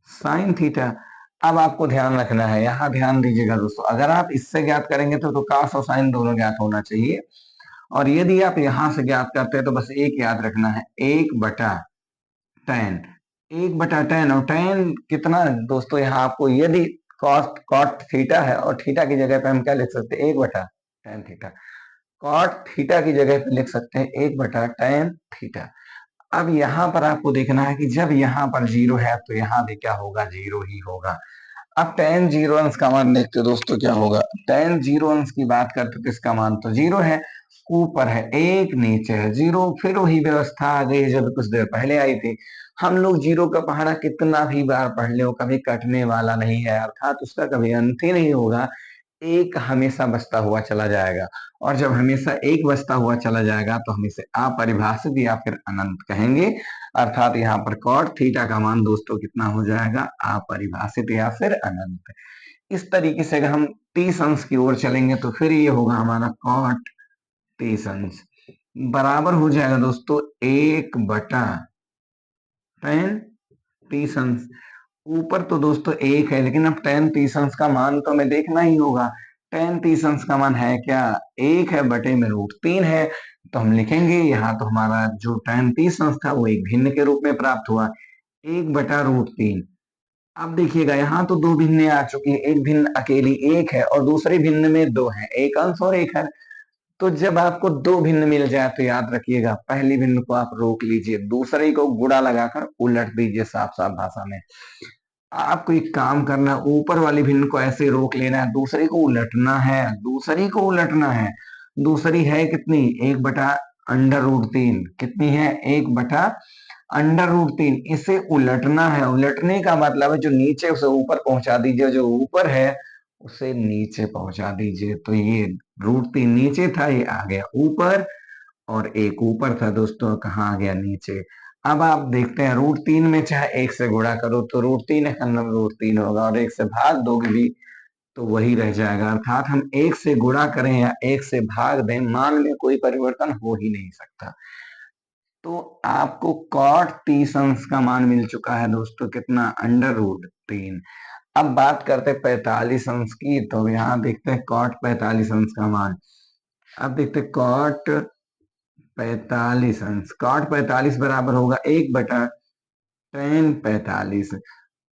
साइन थीटा। अब आपको ध्यान रखना है, यहाँ ध्यान दीजिएगा दोस्तों, अगर आप इससे ज्ञात करेंगे तो कॉस और साइन दोनों ज्ञात होना चाहिए, और यदि आप यहां से ज्ञात करते हैं तो बस एक याद रखना है, 1/tan। 1/tan, और tan कितना दोस्तों, यहाँ आपको यदि कॉट कॉट थीटा है और थीटा की जगह पे हम क्या लिख सकते हैं, 1/tan थीटा। कॉट थीटा की जगह पे लिख सकते हैं 1/tan थीटा। अब यहाँ पर आपको देखना है कि जब यहाँ पर 0 है तो यहाँ भी क्या होगा, 0 ही होगा। अब tan 0 अंश का मान देखते हो दोस्तों, क्या होगा, tan 0 अंश की बात करते तो इसका मान तो 0 है, ऊपर है 1, नीचे है 0। फिर वही व्यवस्था आ गई जब कुछ देर पहले आई थी। हम लोग 0 का पहाड़ा कितना भी बार पढ़ ले, वो कभी कटने वाला नहीं है, अर्थात उसका कभी अंत ही नहीं होगा। एक हमेशा बचता हुआ चला जाएगा, और जब हमेशा एक बचता हुआ चला जाएगा तो हम इसे अपरिभाषित या फिर अनंत कहेंगे। अर्थात यहाँ पर कॉट थीटा का मान दोस्तों कितना हो जाएगा, अपरिभाषित या फिर अनंत। इस तरीके से अगर हम 30 अंश की ओर चलेंगे तो फिर ये होगा हमारा कॉट 30 अंश बराबर हो जाएगा दोस्तों 1/tan 30 अंश। ऊपर तो दोस्तों 1 है, लेकिन अब tan 30 अंश का मान तो हमें देखना ही होगा। tan 30 अंश का मान है क्या, 1 है बटे में √3 है। तो हम लिखेंगे यहाँ, तो हमारा जो tan 30 अंश था वो एक भिन्न के रूप में प्राप्त हुआ, 1/√3। अब देखिएगा यहाँ तो दो भिन्ने आ चुकी है, एक भिन्न अकेली 1 है और दूसरी भिन्न में 2 है, एक अंश और एक है। तो जब आपको दो भिन्न मिल जाए तो याद रखिएगा, पहली भिन्न को आप रोक लीजिए, दूसरे को गुणा लगाकर उलट दीजिए। साफ साफ भाषा में आपको एक काम करना, ऊपर वाली भिन्न को ऐसे रोक लेना है, दूसरे को उलटना है, दूसरी को उलटना है। दूसरी है कितनी, 1/√3। कितनी है, 1/√3। इसे उलटना है, उलटने का मतलब है जो नीचे उसे ऊपर पहुंचा दीजिए, जो ऊपर है उसे नीचे पहुंचा दीजिए। तो ये √3 नीचे था, ये आ गया ऊपर, और एक ऊपर था दोस्तों, कहाँ आ गया, नीचे। अब आप देखते हैं √3 में चाहे 1 से गुणा करो तो √3 का नाम √3 होगा, और 1 से भाग दोगे भी तो वही रह जाएगा। अर्थात हम 1 से गुणा करें या 1 से भाग दें, मान में कोई परिवर्तन हो ही नहीं सकता। तो आपको कॉट 30 अंश का मान मिल चुका है दोस्तों, कितना, √3। अब बात करते हैं 45 अंश की, तो यहाँ देखते हैं कॉट 45 अंश का मान। अब देखते हैं कॉट 45 अंश, कॉट 45 बराबर होगा 1/tan45।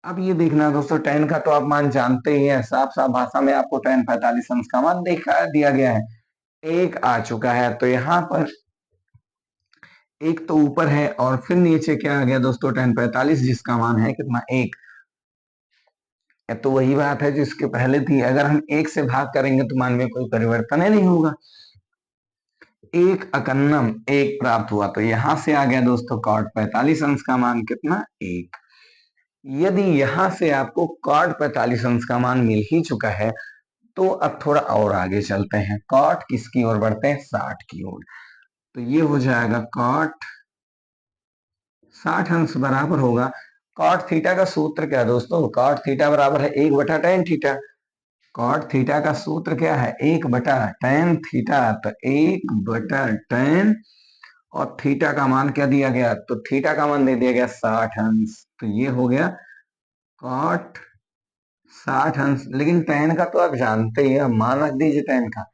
अब ये देखना दोस्तों, tan का तो आप मान जानते ही हैं, साफ साफ भाषा में आपको tan 45 अंश का मान देखा दिया गया है, 1 आ चुका है। तो यहाँ पर एक तो ऊपर है और फिर नीचे क्या आ गया दोस्तों, tan 45, जिसका मान है कितना, 1। तो वही बात है जिसके पहले थी, अगर हम 1 से भाग करेंगे तो मान में कोई परिवर्तन ही नहीं होगा, 1/1 प्राप्त हुआ। तो यहां से आ गया दोस्तों कॉट 45 अंश का मान कितना, 1। यदि यहां से आपको कॉट 45 अंश का मान मिल ही चुका है, तो अब थोड़ा और आगे चलते हैं, कॉट किसकी ओर बढ़ते हैं, 60 की ओर। तो ये हो जाएगा कॉट 60 अंश बराबर होगा, कॉट थीटा का सूत्र क्या है दोस्तों, कॉट थीटा बराबर है 1/tan थीटा। कॉट थीटा का सूत्र क्या है, 1/tan थीटा। तो 1/tan, और थीटा का मान क्या दिया गया, तो थीटा का मान दे दिया गया 60 अंश। तो ये हो गया कॉट 60 अंश। लेकिन tan का तो आप जानते ही हैं, मान रख दीजिए tan का।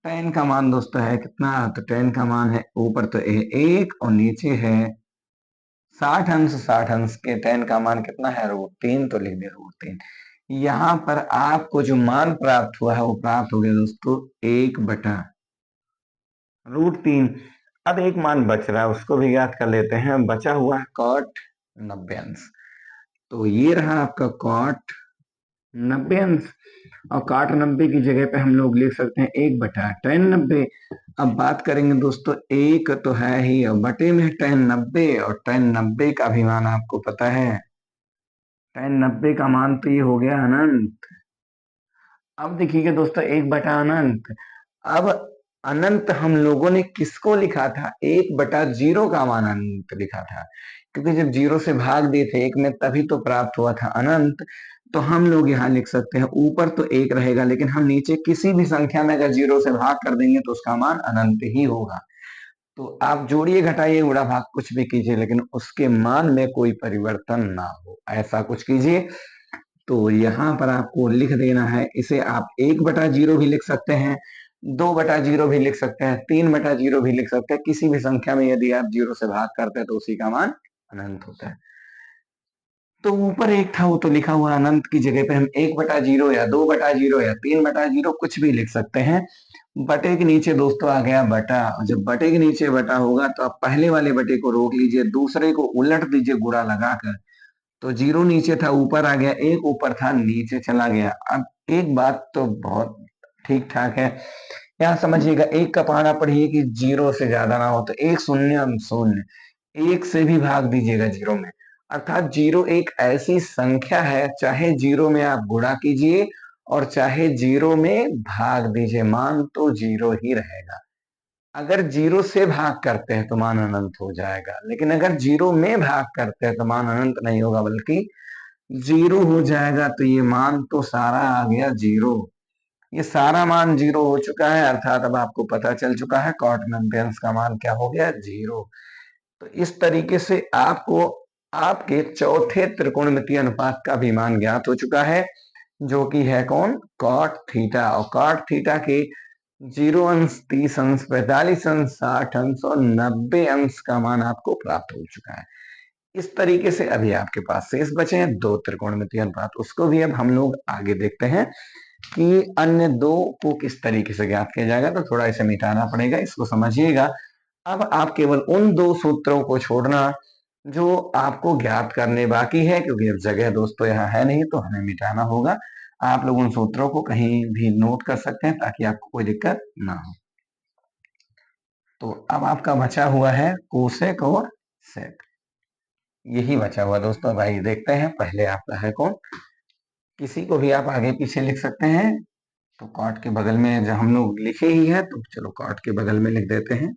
tan का मान दोस्तों है कितना, तो tan का मान है ऊपर तो 1 और नीचे है 60 अंश। 60 अंश के tan का मान कितना है, √3, तो लिख दिया √3। यहाँ पर आपको जो मान प्राप्त हुआ है वो प्राप्त हो गया दोस्तों 1/√3। अब एक मान बच रहा है, उसको भी याद कर लेते हैं, बचा हुआ है कॉट 90 अंश। तो ये रहा आपका कॉट 90 अंश, और काट 90 की जगह पे हम लोग लिख सकते हैं 1/tan 90। अब बात करेंगे दोस्तों, एक तो है ही और बटे में tan 90, और tan 90 का भी मान आपको पता है। tan 90 का मान तो ये हो गया अनंत। अब देखिएगा दोस्तों, 1/अनंत। अब अनंत हम लोगों ने किसको लिखा था? 1/0 का मान अनंत लिखा था, क्योंकि जब जीरो से भाग दिए थे एक में तभी तो प्राप्त हुआ था अनंत। तो हम लोग यहाँ लिख सकते हैं, ऊपर तो एक रहेगा लेकिन हम नीचे किसी भी संख्या में अगर जीरो से भाग कर देंगे तो उसका मान अनंत ही होगा। तो आप जोड़िए, घटाइए, गुणा भाग कुछ भी कीजिए, लेकिन उसके मान में कोई परिवर्तन ना हो, ऐसा कुछ कीजिए। तो यहाँ पर आपको लिख देना है, इसे आप 1/0 भी लिख सकते हैं, 2/0 भी लिख सकते हैं, 3/0 भी लिख सकते हैं। किसी भी संख्या में यदि आप जीरो से भाग करते हैं तो उसी का मान अनंत होता है। तो ऊपर एक था वो तो लिखा हुआ अनंत की जगह पे हम 1/0 या 2/0 या 3/0 कुछ भी लिख सकते हैं। बटे के नीचे दोस्तों आ गया बटा। जब बटे के नीचे बटा होगा तो आप पहले वाले बटे को रोक लीजिए, दूसरे को उलट दीजिए गुणा लगाकर। तो जीरो नीचे था ऊपर आ गया, एक ऊपर था नीचे चला गया। अब एक बात तो बहुत ठीक ठाक है, यहाँ समझिएगा, एक का पहाड़ा पढ़िए कि जीरो से ज्यादा ना हो, तो एक शून्य शून्य, एक से भी भाग दीजिएगा जीरो में। अर्थात जीरो एक ऐसी संख्या है, चाहे जीरो में आप गुणा कीजिए और चाहे जीरो में भाग दीजिए, मान तो जीरो ही रहेगा। अगर जीरो से भाग करते हैं तो मान अनंत हो जाएगा, लेकिन अगर जीरो में भाग करते हैं तो मान अनंत नहीं होगा बल्कि जीरो हो जाएगा। तो ये मान तो सारा आ गया जीरो, ये सारा मान जीरो हो चुका है, अर्थात अब आपको पता चल चुका है कॉट नंबर्स का मान क्या हो गया? जीरो। तो इस तरीके से आपको आपके चौथे त्रिकोणमितीय अनुपात का भी मान ज्ञात हो चुका है, जो कि है कौन? Cot theta. और कॉट थीटा के 0 अंश, 30 अंश, 45 अंश, 60 अंश और 90 अंश का मान आपको प्राप्त हो चुका है। इस तरीके से अभी आपके पास शेष बचे हैं दो त्रिकोणमितीय अनुपात, उसको भी अब हम लोग आगे देखते हैं कि अन्य दो को किस तरीके से ज्ञात किया जाएगा। तो थोड़ा इसे मिटाना पड़ेगा, इसको समझिएगा। अब आप केवल उन दो सूत्रों को छोड़ना जो आपको ज्ञात करने बाकी है, क्योंकि अब जगह दोस्तों यहाँ है नहीं तो हमें मिटाना होगा। आप लोग उन सूत्रों को कहीं भी नोट कर सकते हैं ताकि आपको कोई दिक्कत ना हो। तो अब आपका बचा हुआ है कोसेक और सेक, यही बचा हुआ दोस्तों। भाई देखते हैं, पहले आपका है कौन? किसी को भी आप आगे पीछे लिख सकते हैं। तो कॉट के बगल में जब हम लोग लिखे ही है तो चलो कॉट के बगल में लिख देते हैं।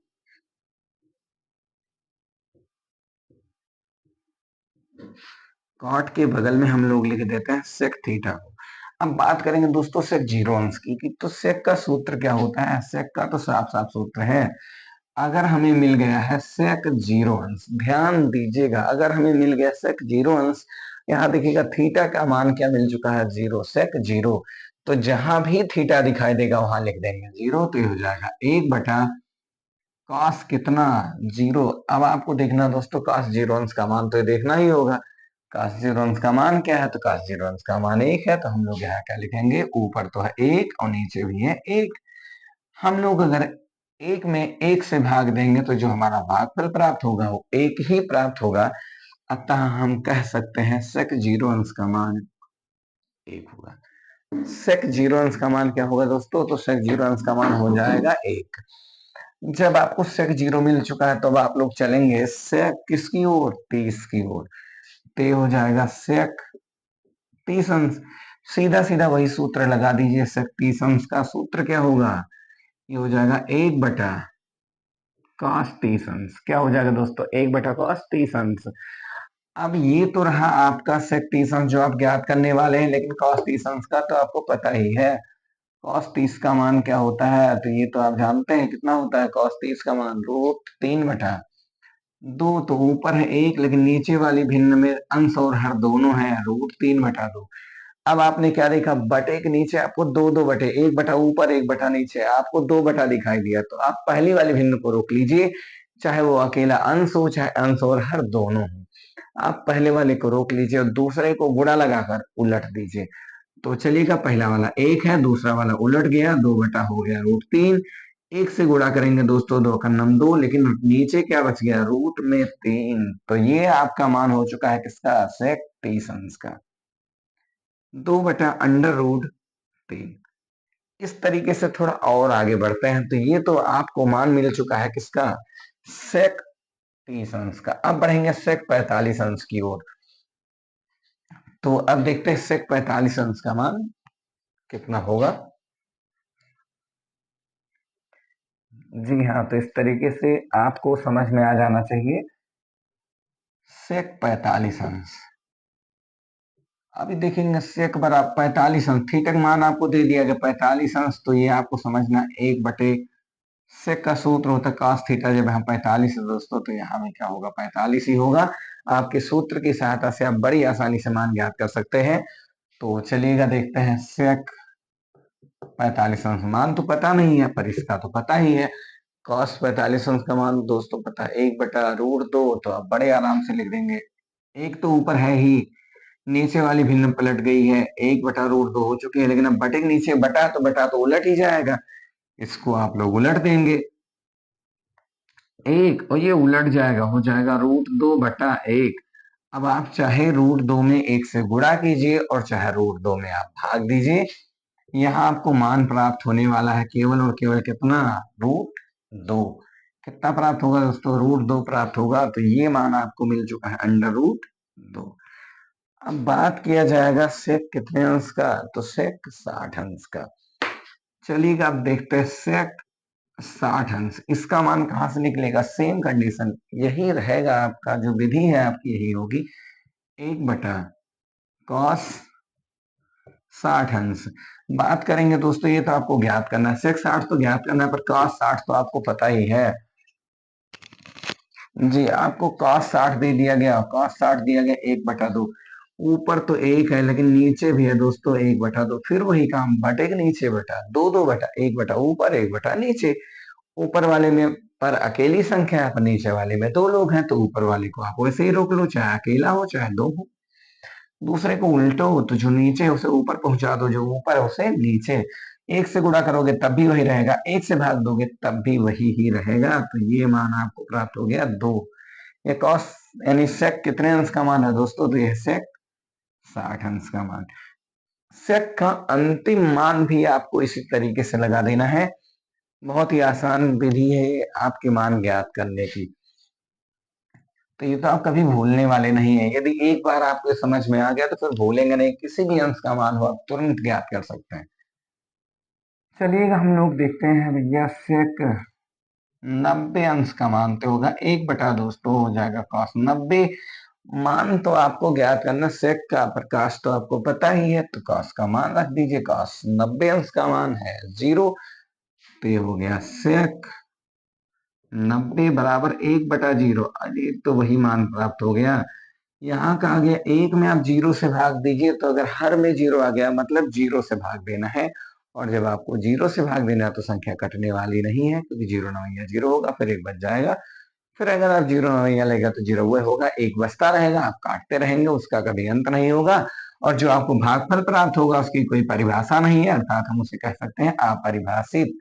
कॉट के बगल में हम लोग लिख देते हैं सेक थीटा को। अब बात करेंगे दोस्तों सेक 0 अंश की, कि तो सेक का सूत्र क्या होता है? सेक का तो साफ साफ सूत्र है, अगर हमें मिल गया है सेक 0 अंश, ध्यान दीजिएगा, अगर हमें मिल गया सेक 0 अंश, यहाँ देखिएगा थीटा का मान क्या मिल चुका है? Zero, sec zero. तो जहां भी थीटा दिखाई देगा वहां लिख देंगे जीरो, तो ये हो जाएगा 1/, कॉस कितना? जीरो। अब आपको देखना दोस्तों, कॉस 0 अंश का मान तो ये देखना ही होगा। कॉस 0 अंश का मान क्या है? तो कॉस 0 अंश का मान 1 है, तो हम लोग यहाँ क्या लिखेंगे? ऊपर तो है 1 और नीचे भी है 1। हम लोग अगर एक में एक से भाग देंगे तो जो हमारा भागफल प्राप्त होगा वो एक ही प्राप्त होगा। अतः हम कह सकते हैं सेक 0 अंश का मान 1 होगा। सेक 0 अंश का मान क्या होगा दोस्तों? तो सेक 0 अंश का मान हो जाएगा 1। जब आपको सेक जीरो मिल चुका है तो अब आप लोग चलेंगे सेक किसकी ओर? 30 की ओर। तो ये हो जाएगा सेक 30 अंश। सीधा सीधा वही सूत्र लगा दीजिए, सेक 30 अंश का सूत्र क्या होगा? ये हो जाएगा 1/cos 30 अंश। क्या हो जाएगा दोस्तों? 1/cos 30 अंश। अब ये तो रहा आपका सेक 30 अंश जो आप ज्ञात करने वाले हैं, लेकिन कॉस 30 अंश का तो आपको पता ही है। कॉस 30 का मान क्या होता है? तो ये तो आप जानते हैं, कितना होता है कॉस 30 का मान? √3/2। तो ऊपर है 1 लेकिन नीचे वाली भिन्न में अंश और हर दोनों है, √3/2। अब आपने क्या देखा? बटे के नीचे आपको दो दो बटे, 1/, ऊपर 1/, नीचे आपको 2/, दिखाई दिया, तो आप पहली वाली भिन्न को रोक लीजिए, चाहे वो अकेला अंश हो चाहे अंश और हर दोनों हो। आप पहले वाले को रोक लीजिए और दूसरे को गुणा लगाकर उलट दीजिए। तो चलिएगा, पहला वाला 1 है, दूसरा वाला उलट गया, 2/, हो गया √3। एक से गुणा करेंगे दोस्तों, 2 × 2, लेकिन नीचे क्या बच गया? √3। तो ये आपका मान हो चुका है किसका? सेक 30 अंश का। 2/√3। इस तरीके से थोड़ा और आगे बढ़ते हैं तो ये तो आपको मान मिल चुका है किसका, सेक 30 अंश का। अब बढ़ेंगे सेक 45 अंश की ओर। तो अब देखते हैं सेक 45 अंश का मान कितना होगा। जी हाँ, तो इस तरीके से आपको समझ में आ जाना चाहिए सेक 45 अंश। अभी देखेंगे सेक बराबर 45 अंश, थीटा का मान आपको दे दिया गया 45 अंश, तो ये आपको समझना 1/, सेक का सूत्र होता है cos थीटा, जब हम 45 है दोस्तों तो यहाँ में क्या होगा 45 ही होगा। आपके सूत्र की सहायता से आप बड़ी आसानी से मान ज्ञात कर सकते हैं। तो चलिएगा देखते हैं सेक 45 अंश, मान तो पता नहीं है पर इसका तो पता ही है। cos 45 अंश का मान दोस्तों पता है 1/√2, तो आप बड़े आराम से लिख देंगे। एक तो ऊपर है ही, नीचे वाली भिन्न पलट गई है, 1/√2 हो चुकी है, लेकिन अब बटे के नीचे बटा तो उलट ही जाएगा, इसको आप लोग उलट देंगे एक, और ये उलट जाएगा, हो जाएगा √2/1। अब आप चाहे √2 में 1 से गुणा कीजिए और चाहे √2 में आप भाग दीजिए, यहाँ आपको मान प्राप्त होने वाला है केवल और केवल कितना, √2। कितना प्राप्त होगा दोस्तों, √2 प्राप्त होगा। तो ये मान आपको मिल चुका है √2। अब बात किया जाएगा सेक कितने अंश का, तो सेक 60 अंश का। चलिएगा अब देखते हैं सेक 60 अंश, इसका मान कहां से निकलेगा, सेम कंडीशन यही रहेगा, आपका जो विधि है आपकी यही होगी, 1/cos 60 अंश। बात करेंगे दोस्तों, ये तो आपको ज्ञात करना है, सेक 60 तो ज्ञात करना है, पर cos 60 तो आपको पता ही है। जी आपको cos 60 दे दिया गया, cos 60 दिया गया 1/2। ऊपर तो 1 है लेकिन नीचे भी है दोस्तों 1/2, फिर वही काम, बटे के नीचे बटा, 1/, ऊपर 1/, नीचे। ऊपर वाले में पर अकेली संख्या है, पर नीचे वाले में 2 लोग हैं, तो ऊपर वाले को आप वैसे ही रोक लो, चाहे अकेला हो चाहे 2 हो। दूसरे को उल्टो, तो जो नीचे है उसे ऊपर पहुंचा दो, जो ऊपर है उसे नीचे। 1 से गुणा करोगे तब भी वही रहेगा, 1 से भाग दोगे तब भी वही ही रहेगा। तो ये मान आपको प्राप्त हो गया 2। ये कॉस यानी सेक कितने अंश का मान है दोस्तों, तो ये सेक 60 अंश का मान। सेक का अंतिम मान भी आपको इसी तरीके से लगा देना है, बहुत ही आसान विधि है आपके मान ज्ञात करने की। तो ये तो आप कभी भूलने वाले नहीं है, यदि एक बार आपको समझ में आ गया तो फिर भूलेंगे नहीं, किसी भी अंश का मान हो आप तुरंत ज्ञात कर सकते हैं। चलिएगा हम लोग देखते हैं भैया सेक 90 अंश का मान तो होगा 1/, दोस्तों हो जाएगा cos 90। मान तो आपको ज्ञात करना सेक का, प्रकाश तो आपको पता ही है, तो cos का मान रख दीजिए, cos 90 अंश का मान है 0। तो ये हो गया सेक 90 बराबर 1/0। अरे तो वही मान प्राप्त हो गया, यहाँ का आ गया 1 में आप 0 से भाग दीजिए, तो अगर हर में 0 आ गया मतलब 0 से भाग देना है, और जब आपको 0 से भाग देना है तो संख्या कटने वाली नहीं है, क्योंकि 0 नवैया 0 होगा, फिर 1 बच जाएगा। फिर अगर आप 0 नवैया लेगा तो 0 वह होगा, 1 बचता रहेगा, आप काटते रहेंगे, उसका कभी अंत नहीं होगा। और जो आपको भागफल प्राप्त होगा उसकी कोई परिभाषा नहीं है, अर्थात हम उसे कह सकते हैं अपरिभाषित।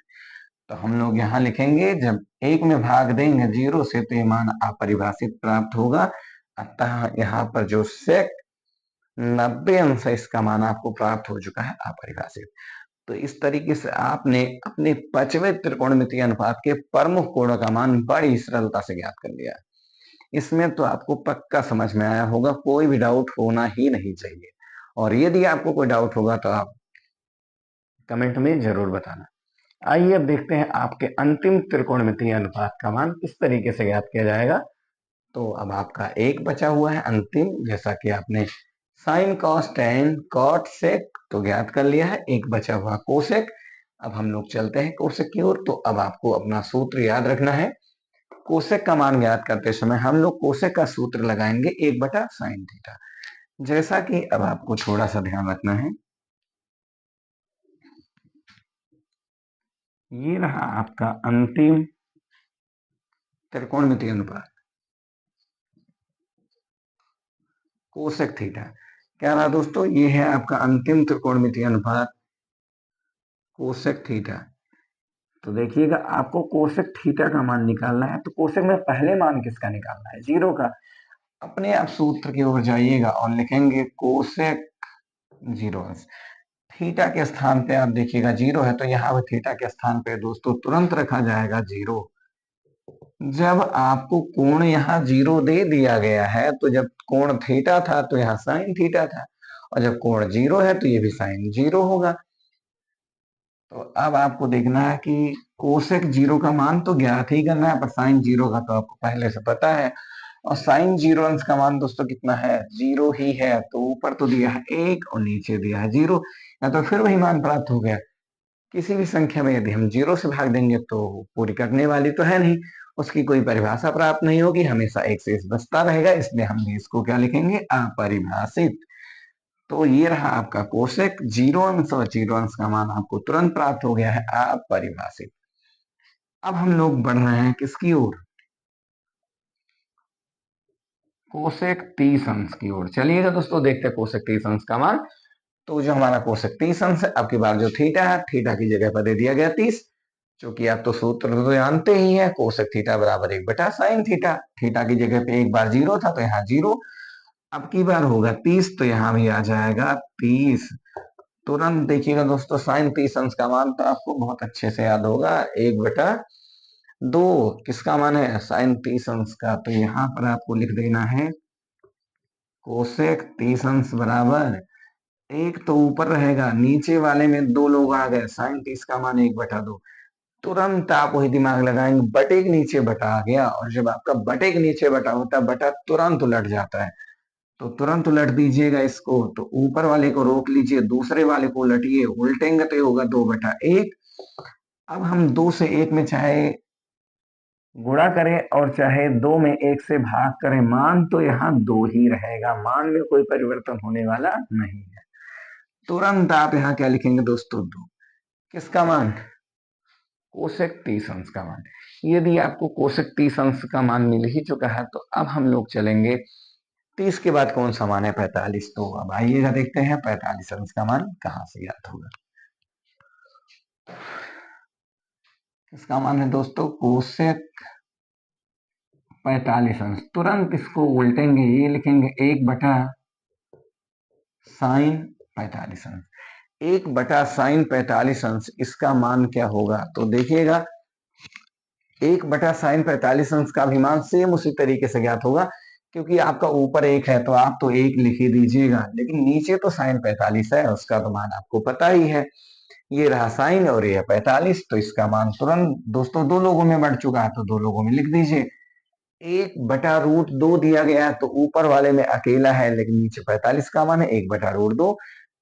तो हम लोग यहाँ लिखेंगे, जब 1 में भाग देंगे 0 से तो ये मान अपरिभाषित प्राप्त होगा। अतः यहाँ पर जो सेक 90 अंश है इसका मान आपको प्राप्त हो चुका है अपरिभाषित। तो इस तरीके से आपने अपने पांचवें त्रिकोणमितीय अनुपात के प्रमुख कोणों का मान बड़ी सरलता से ज्ञात कर लिया। इसमें तो आपको पक्का समझ में आया होगा, कोई भी डाउट होना ही नहीं चाहिए। और यदि आपको कोई डाउट होगा तो आप कमेंट में जरूर बताना। आइए अब देखते हैं आपके अंतिम त्रिकोणमितीय अनुपात का मान किस तरीके से ज्ञात किया जाएगा। तो अब आपका एक बचा हुआ है अंतिम, जैसा कि आपने sine cos tan cot sec तो ज्ञात कर लिया है, एक बचा हुआ कोसेक। अब हम लोग चलते हैं कोसेक की ओर। तो अब आपको अपना सूत्र याद रखना है, कोसेक का मान ज्ञात करते समय हम लोग कोसेक का सूत्र लगाएंगे 1/sin थीटा। जैसा कि अब आपको थोड़ा सा ध्यान रखना है, ये रहा आपका अंतिम त्रिकोणमितीय अनुपात कोसेक थीटा। क्या रहा दोस्तों, ये है आपका अंतिम त्रिकोणमितीय अनुपात कोसेक थीटा। तो देखिएगा आपको कोसेक थीटा का मान निकालना है, तो कोसेक में पहले मान किसका निकालना है, 0 का। अपने आप सूत्र की ओर जाइएगा और लिखेंगे कोसेक जीरो अंश। थीटा के स्थान पे आप देखिएगा जीरो है, तो यहाँ पर थीटा के स्थान पे दोस्तों तुरंत रखा जाएगा जीरो। जब आपको कोण यहाँ जीरो दे दिया गया है, तो जब कोण थीटा था तो यहाँ साइन थीटा था, और जब कोण जीरो है तो ये भी साइन जीरो होगा। तो अब आपको देखना है कि कोसेक जीरो का मान तो ज्ञात ही करना है, पर साइन जीरो का तो आपको पहले से पता है। और साइन जीरो अंश का मान दोस्तों कितना है, जीरो ही है। तो ऊपर तो दिया है एक और नीचे दिया है जीरो, या तो फिर वही मान प्राप्त हो गया। किसी भी संख्या में यदि हम जीरो से भाग देंगे तो पूरी कटने वाली तो है नहीं, उसकी कोई परिभाषा प्राप्त नहीं होगी, हमेशा एक शेष बचता रहेगा, इसलिए हम भी इसको क्या लिखेंगे, अपरिभाषित। तो ये रहा आपका कोसेक जीरो अंश, और जीरो अंश का मान आपको तुरंत प्राप्त हो गया है, अपरिभाषित। अब हम लोग बढ़ रहे हैं किसकी ओर, कोसेक 30 अंश की ओर। चलिएगा दोस्तों देखते हैं कोसेक 30 अंश का मान। तो जो हमारा कोसेक 30 अंश है, अब की बार जो थीटा है, थीटा की जगह पर दे दिया गया 30, क्योंकि आप तो सूत्र तो जानते ही है, कोसेक थीटा बराबर 1/sin थीटा। थीटा की जगह पे एक बार जीरो था तो यहाँ जीरो, अब की बार होगा 30, तो यहाँ भी आ जाएगा 30। तुरंत देखिएगा दोस्तों, साइन 30 अंश का मान तो आपको बहुत अच्छे से याद होगा, 1/2। किसका मान है, साइन 30 अंश का। तो यहाँ पर आपको लिख देना है कोसेक 30 अंश बराबर, एक तो ऊपर रहेगा, नीचे वाले में दो लोग आ गए, साइन 30 का मान 1/2। तुरंत आप वही दिमाग लगाएंगे, बटे के नीचे बटा आ गया, और जब आपका बटे के नीचे बटा होता है, बटा तुरंत उलट जाता है। तो तुरंत उलट दीजिएगा इसको, तो ऊपर वाले को रोक लीजिए, दूसरे वाले को उलटिए, उल्टेंगे तो ये होगा 2/1। अब हम 2 से 1 में चाहे गुणा करें और चाहे 2 में 1 से भाग करें, मान तो यहाँ 2 ही रहेगा, मान में कोई परिवर्तन होने वाला नहीं है। तुरंत आप यहाँ क्या लिखेंगे दोस्तों, 2। किसका मान, कोसेक 30 अंश का मान। यदि आपको कोसेक 30 अंश का मान मिल ही चुका है, तो अब हम लोग चलेंगे 30 के बाद कौन सा मान है, 45। तो अब आइएगा देखते हैं 45 अंश का मान कहां से ज्ञात होगा। इसका मान है दोस्तों कोसेक 45 अंश। तुरंत इसको उल्टेंगे, ये लिखेंगे 1/sin 45 अंश। 1/sin 45 अंश, इसका मान क्या होगा, तो देखिएगा 1/sin 45 अंश का भी मान सेम उसी तरीके से ज्ञात होगा, क्योंकि आपका ऊपर 1 है तो आप तो 1 लिख ही दीजिएगा, लेकिन नीचे तो साइन 45 है, उसका तो मान आपको पता ही है। ये रहा साइन और ये 45, तो इसका मान तुरंत दोस्तों दो लोगों में बढ़ चुका है, तो दो लोगों में लिख दीजिए। 1/√2 दिया गया है, तो ऊपर वाले में अकेला है, लेकिन नीचे 45 का मान है 1/√2।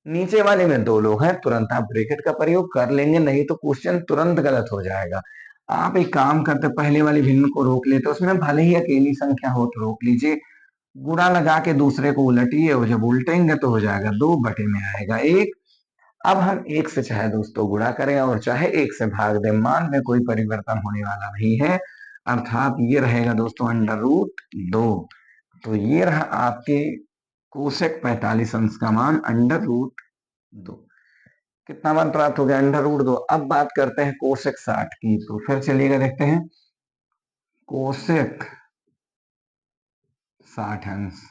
नीचे वाले में दो लोग हैं, तुरंत आप ब्रैकेट का प्रयोग कर लेंगे, नहीं तो क्वेश्चन तुरंत गलत हो जाएगा। आप एक काम करते, पहले वाली भिन्न को रोक लेते, उसमें भले ही अकेली संख्या हो तो रोक लीजिए, गुणा लगा के दूसरे को उलटिए, और जब उल्टेंगे तो हो जाएगा 2 में आएगा 1। अब हम 1 से चाहे दोस्तों गुणा करें और चाहे 1 से भाग दें, मान में कोई परिवर्तन होने वाला नहीं है, अर्थात ये रहेगा दोस्तों √2। तो ये रहा आपके कोसेक 45 अंश का मान √2। कितना मान प्राप्त हो गया, √2। अब बात करते हैं कोसेक 60 की, तो फिर चलिएगा देखते हैं कोसेक 60 अंश।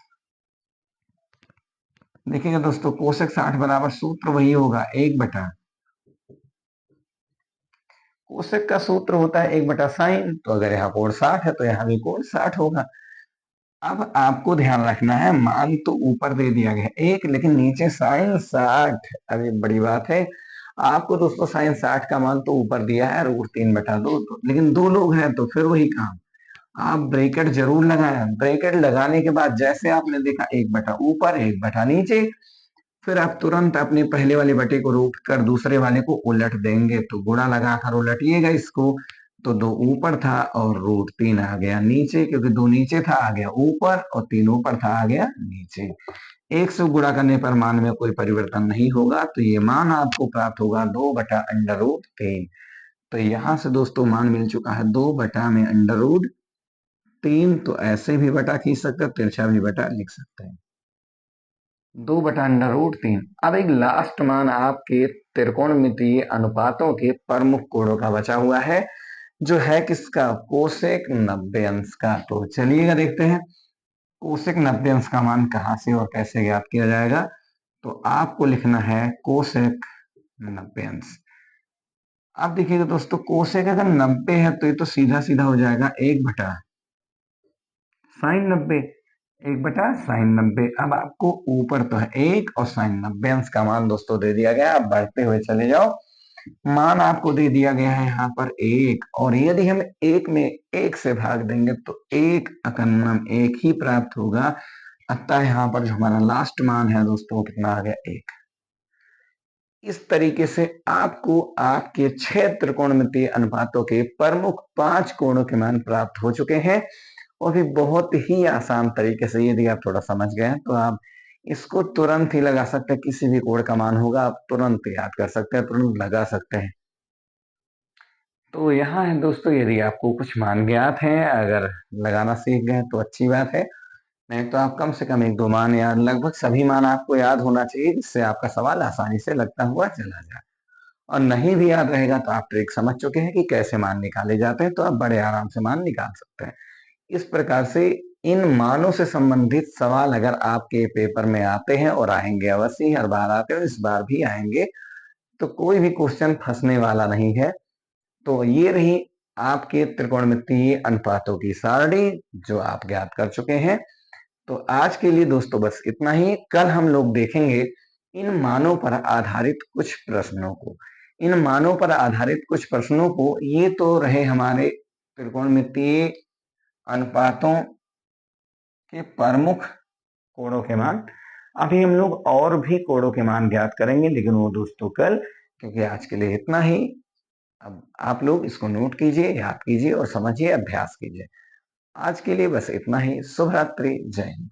देखिएगा दोस्तों, कोसेक 60 बराबर सूत्र वही होगा, 1/, कोसेक का सूत्र होता है 1/sin। तो अगर यहाँ कोण 60 है तो यहाँ भी कोण 60 होगा। अब आपको ध्यान रखना है, मान तो ऊपर दे दिया गया है 1, लेकिन नीचे साइन 60। अभी बड़ी बात है, आपको दोस्तों साइन 60 का मान तो ऊपर दिया है √3/2, लेकिन दो लोग हैं तो फिर वही काम, आप ब्रैकेट जरूर लगाएं। ब्रैकेट लगाने के बाद जैसे आपने देखा 1/ऊपर 1/नीचे, फिर आप तुरंत अपने पहले वाले बटे को रोक कर दूसरे वाले को उलट देंगे, तो गुणा लगाकर उलटिएगा इसको, तो 2 ऊपर था और √3 आ गया नीचे, क्योंकि 2 नीचे था आ गया ऊपर, और 3 ऊपर था आ गया नीचे। 1 से गुणा करने पर मान में कोई परिवर्तन नहीं होगा, तो ये मान आपको प्राप्त होगा 2/√3। तो यहां से दोस्तों मान मिल चुका है 2/√3। तो ऐसे भी बटा खींच सकते हैं, तिरछा भी बटा लिख सकते हैं, 2/√3। अब एक लास्ट मान आपके त्रिकोणमितीय अनुपातों के प्रमुख कोणों का बचा हुआ है, जो है किसका, कोसेक 90 अंश का। तो चलिएगा देखते हैं कोसेक 90 अंश का मान कहां से और कैसे ज्ञात किया जाएगा। तो आपको लिखना है कोसेक 90 अंश। अब देखिएगा दोस्तों, कोसेक अगर 90 है तो ये तो सीधा सीधा हो जाएगा 1/sin 90, 1/sin 90। अब आपको ऊपर तो है 1 और sin 90 अंश का मान दोस्तों दे दिया गया। अब बढ़ते हुए चले जाओ, मान आपको दे दिया गया है यहाँ पर 1, और यदि हम 1 में 1 से भाग देंगे तो 1/1 1 ही प्राप्त होगा। अतः यहाँ पर जो हमारा लास्ट मान है दोस्तों, कितना आ गया, 1। इस तरीके से आपको आपके 6 त्रिकोणमितीय अनुपातों के प्रमुख 5 कोणों के मान प्राप्त हो चुके हैं, और भी बहुत ही आसान तरीके से। यदि आप थोड़ा समझ गए हैं तो आप इसको तुरंत ही लगा सकते हैं। किसी भी कोण का मान होगा आप तुरंत याद कर सकते हैं, तुरंत लगा सकते हैं। तो यहाँ है दोस्तों, यदि आपको कुछ मान ज्ञात हैं, अगर लगाना सीख गए तो अच्छी बात है, नहीं तो आप कम से कम 1-2 मान याद, लगभग सभी मान आपको याद होना चाहिए, जिससे आपका सवाल आसानी से लगता हुआ चला जाए। और नहीं भी याद रहेगा तो आप ट्रिक समझ चुके हैं कि कैसे मान निकाले जाते हैं, तो आप बड़े आराम से मान निकाल सकते हैं। इस प्रकार से इन मानों से संबंधित सवाल अगर आपके पेपर में आते हैं, और आएंगे अवश्य, हर बार आते हैं, इस बार भी आएंगे, तो कोई भी क्वेश्चन फंसने वाला नहीं है। तो ये रही आपके त्रिकोणमितीय अनुपातों की सारणी, जो आप ज्ञात कर चुके हैं। तो आज के लिए दोस्तों बस इतना ही। कल हम लोग देखेंगे इन मानों पर आधारित कुछ प्रश्नों को। इन मानों पर आधारित कुछ प्रश्नों को, ये तो रहे हमारे त्रिकोणमितीय अनुपातों के प्रमुख कोणों के मान। अभी हम लोग और भी कोणों के मान ज्ञात करेंगे, लेकिन वो दोस्तों कल, क्योंकि आज के लिए इतना ही। अब आप लोग इसको नोट कीजिए, याद कीजिए और समझिए, अभ्यास कीजिए। आज के लिए बस इतना ही। शुभ रात्रि, जय हिंद।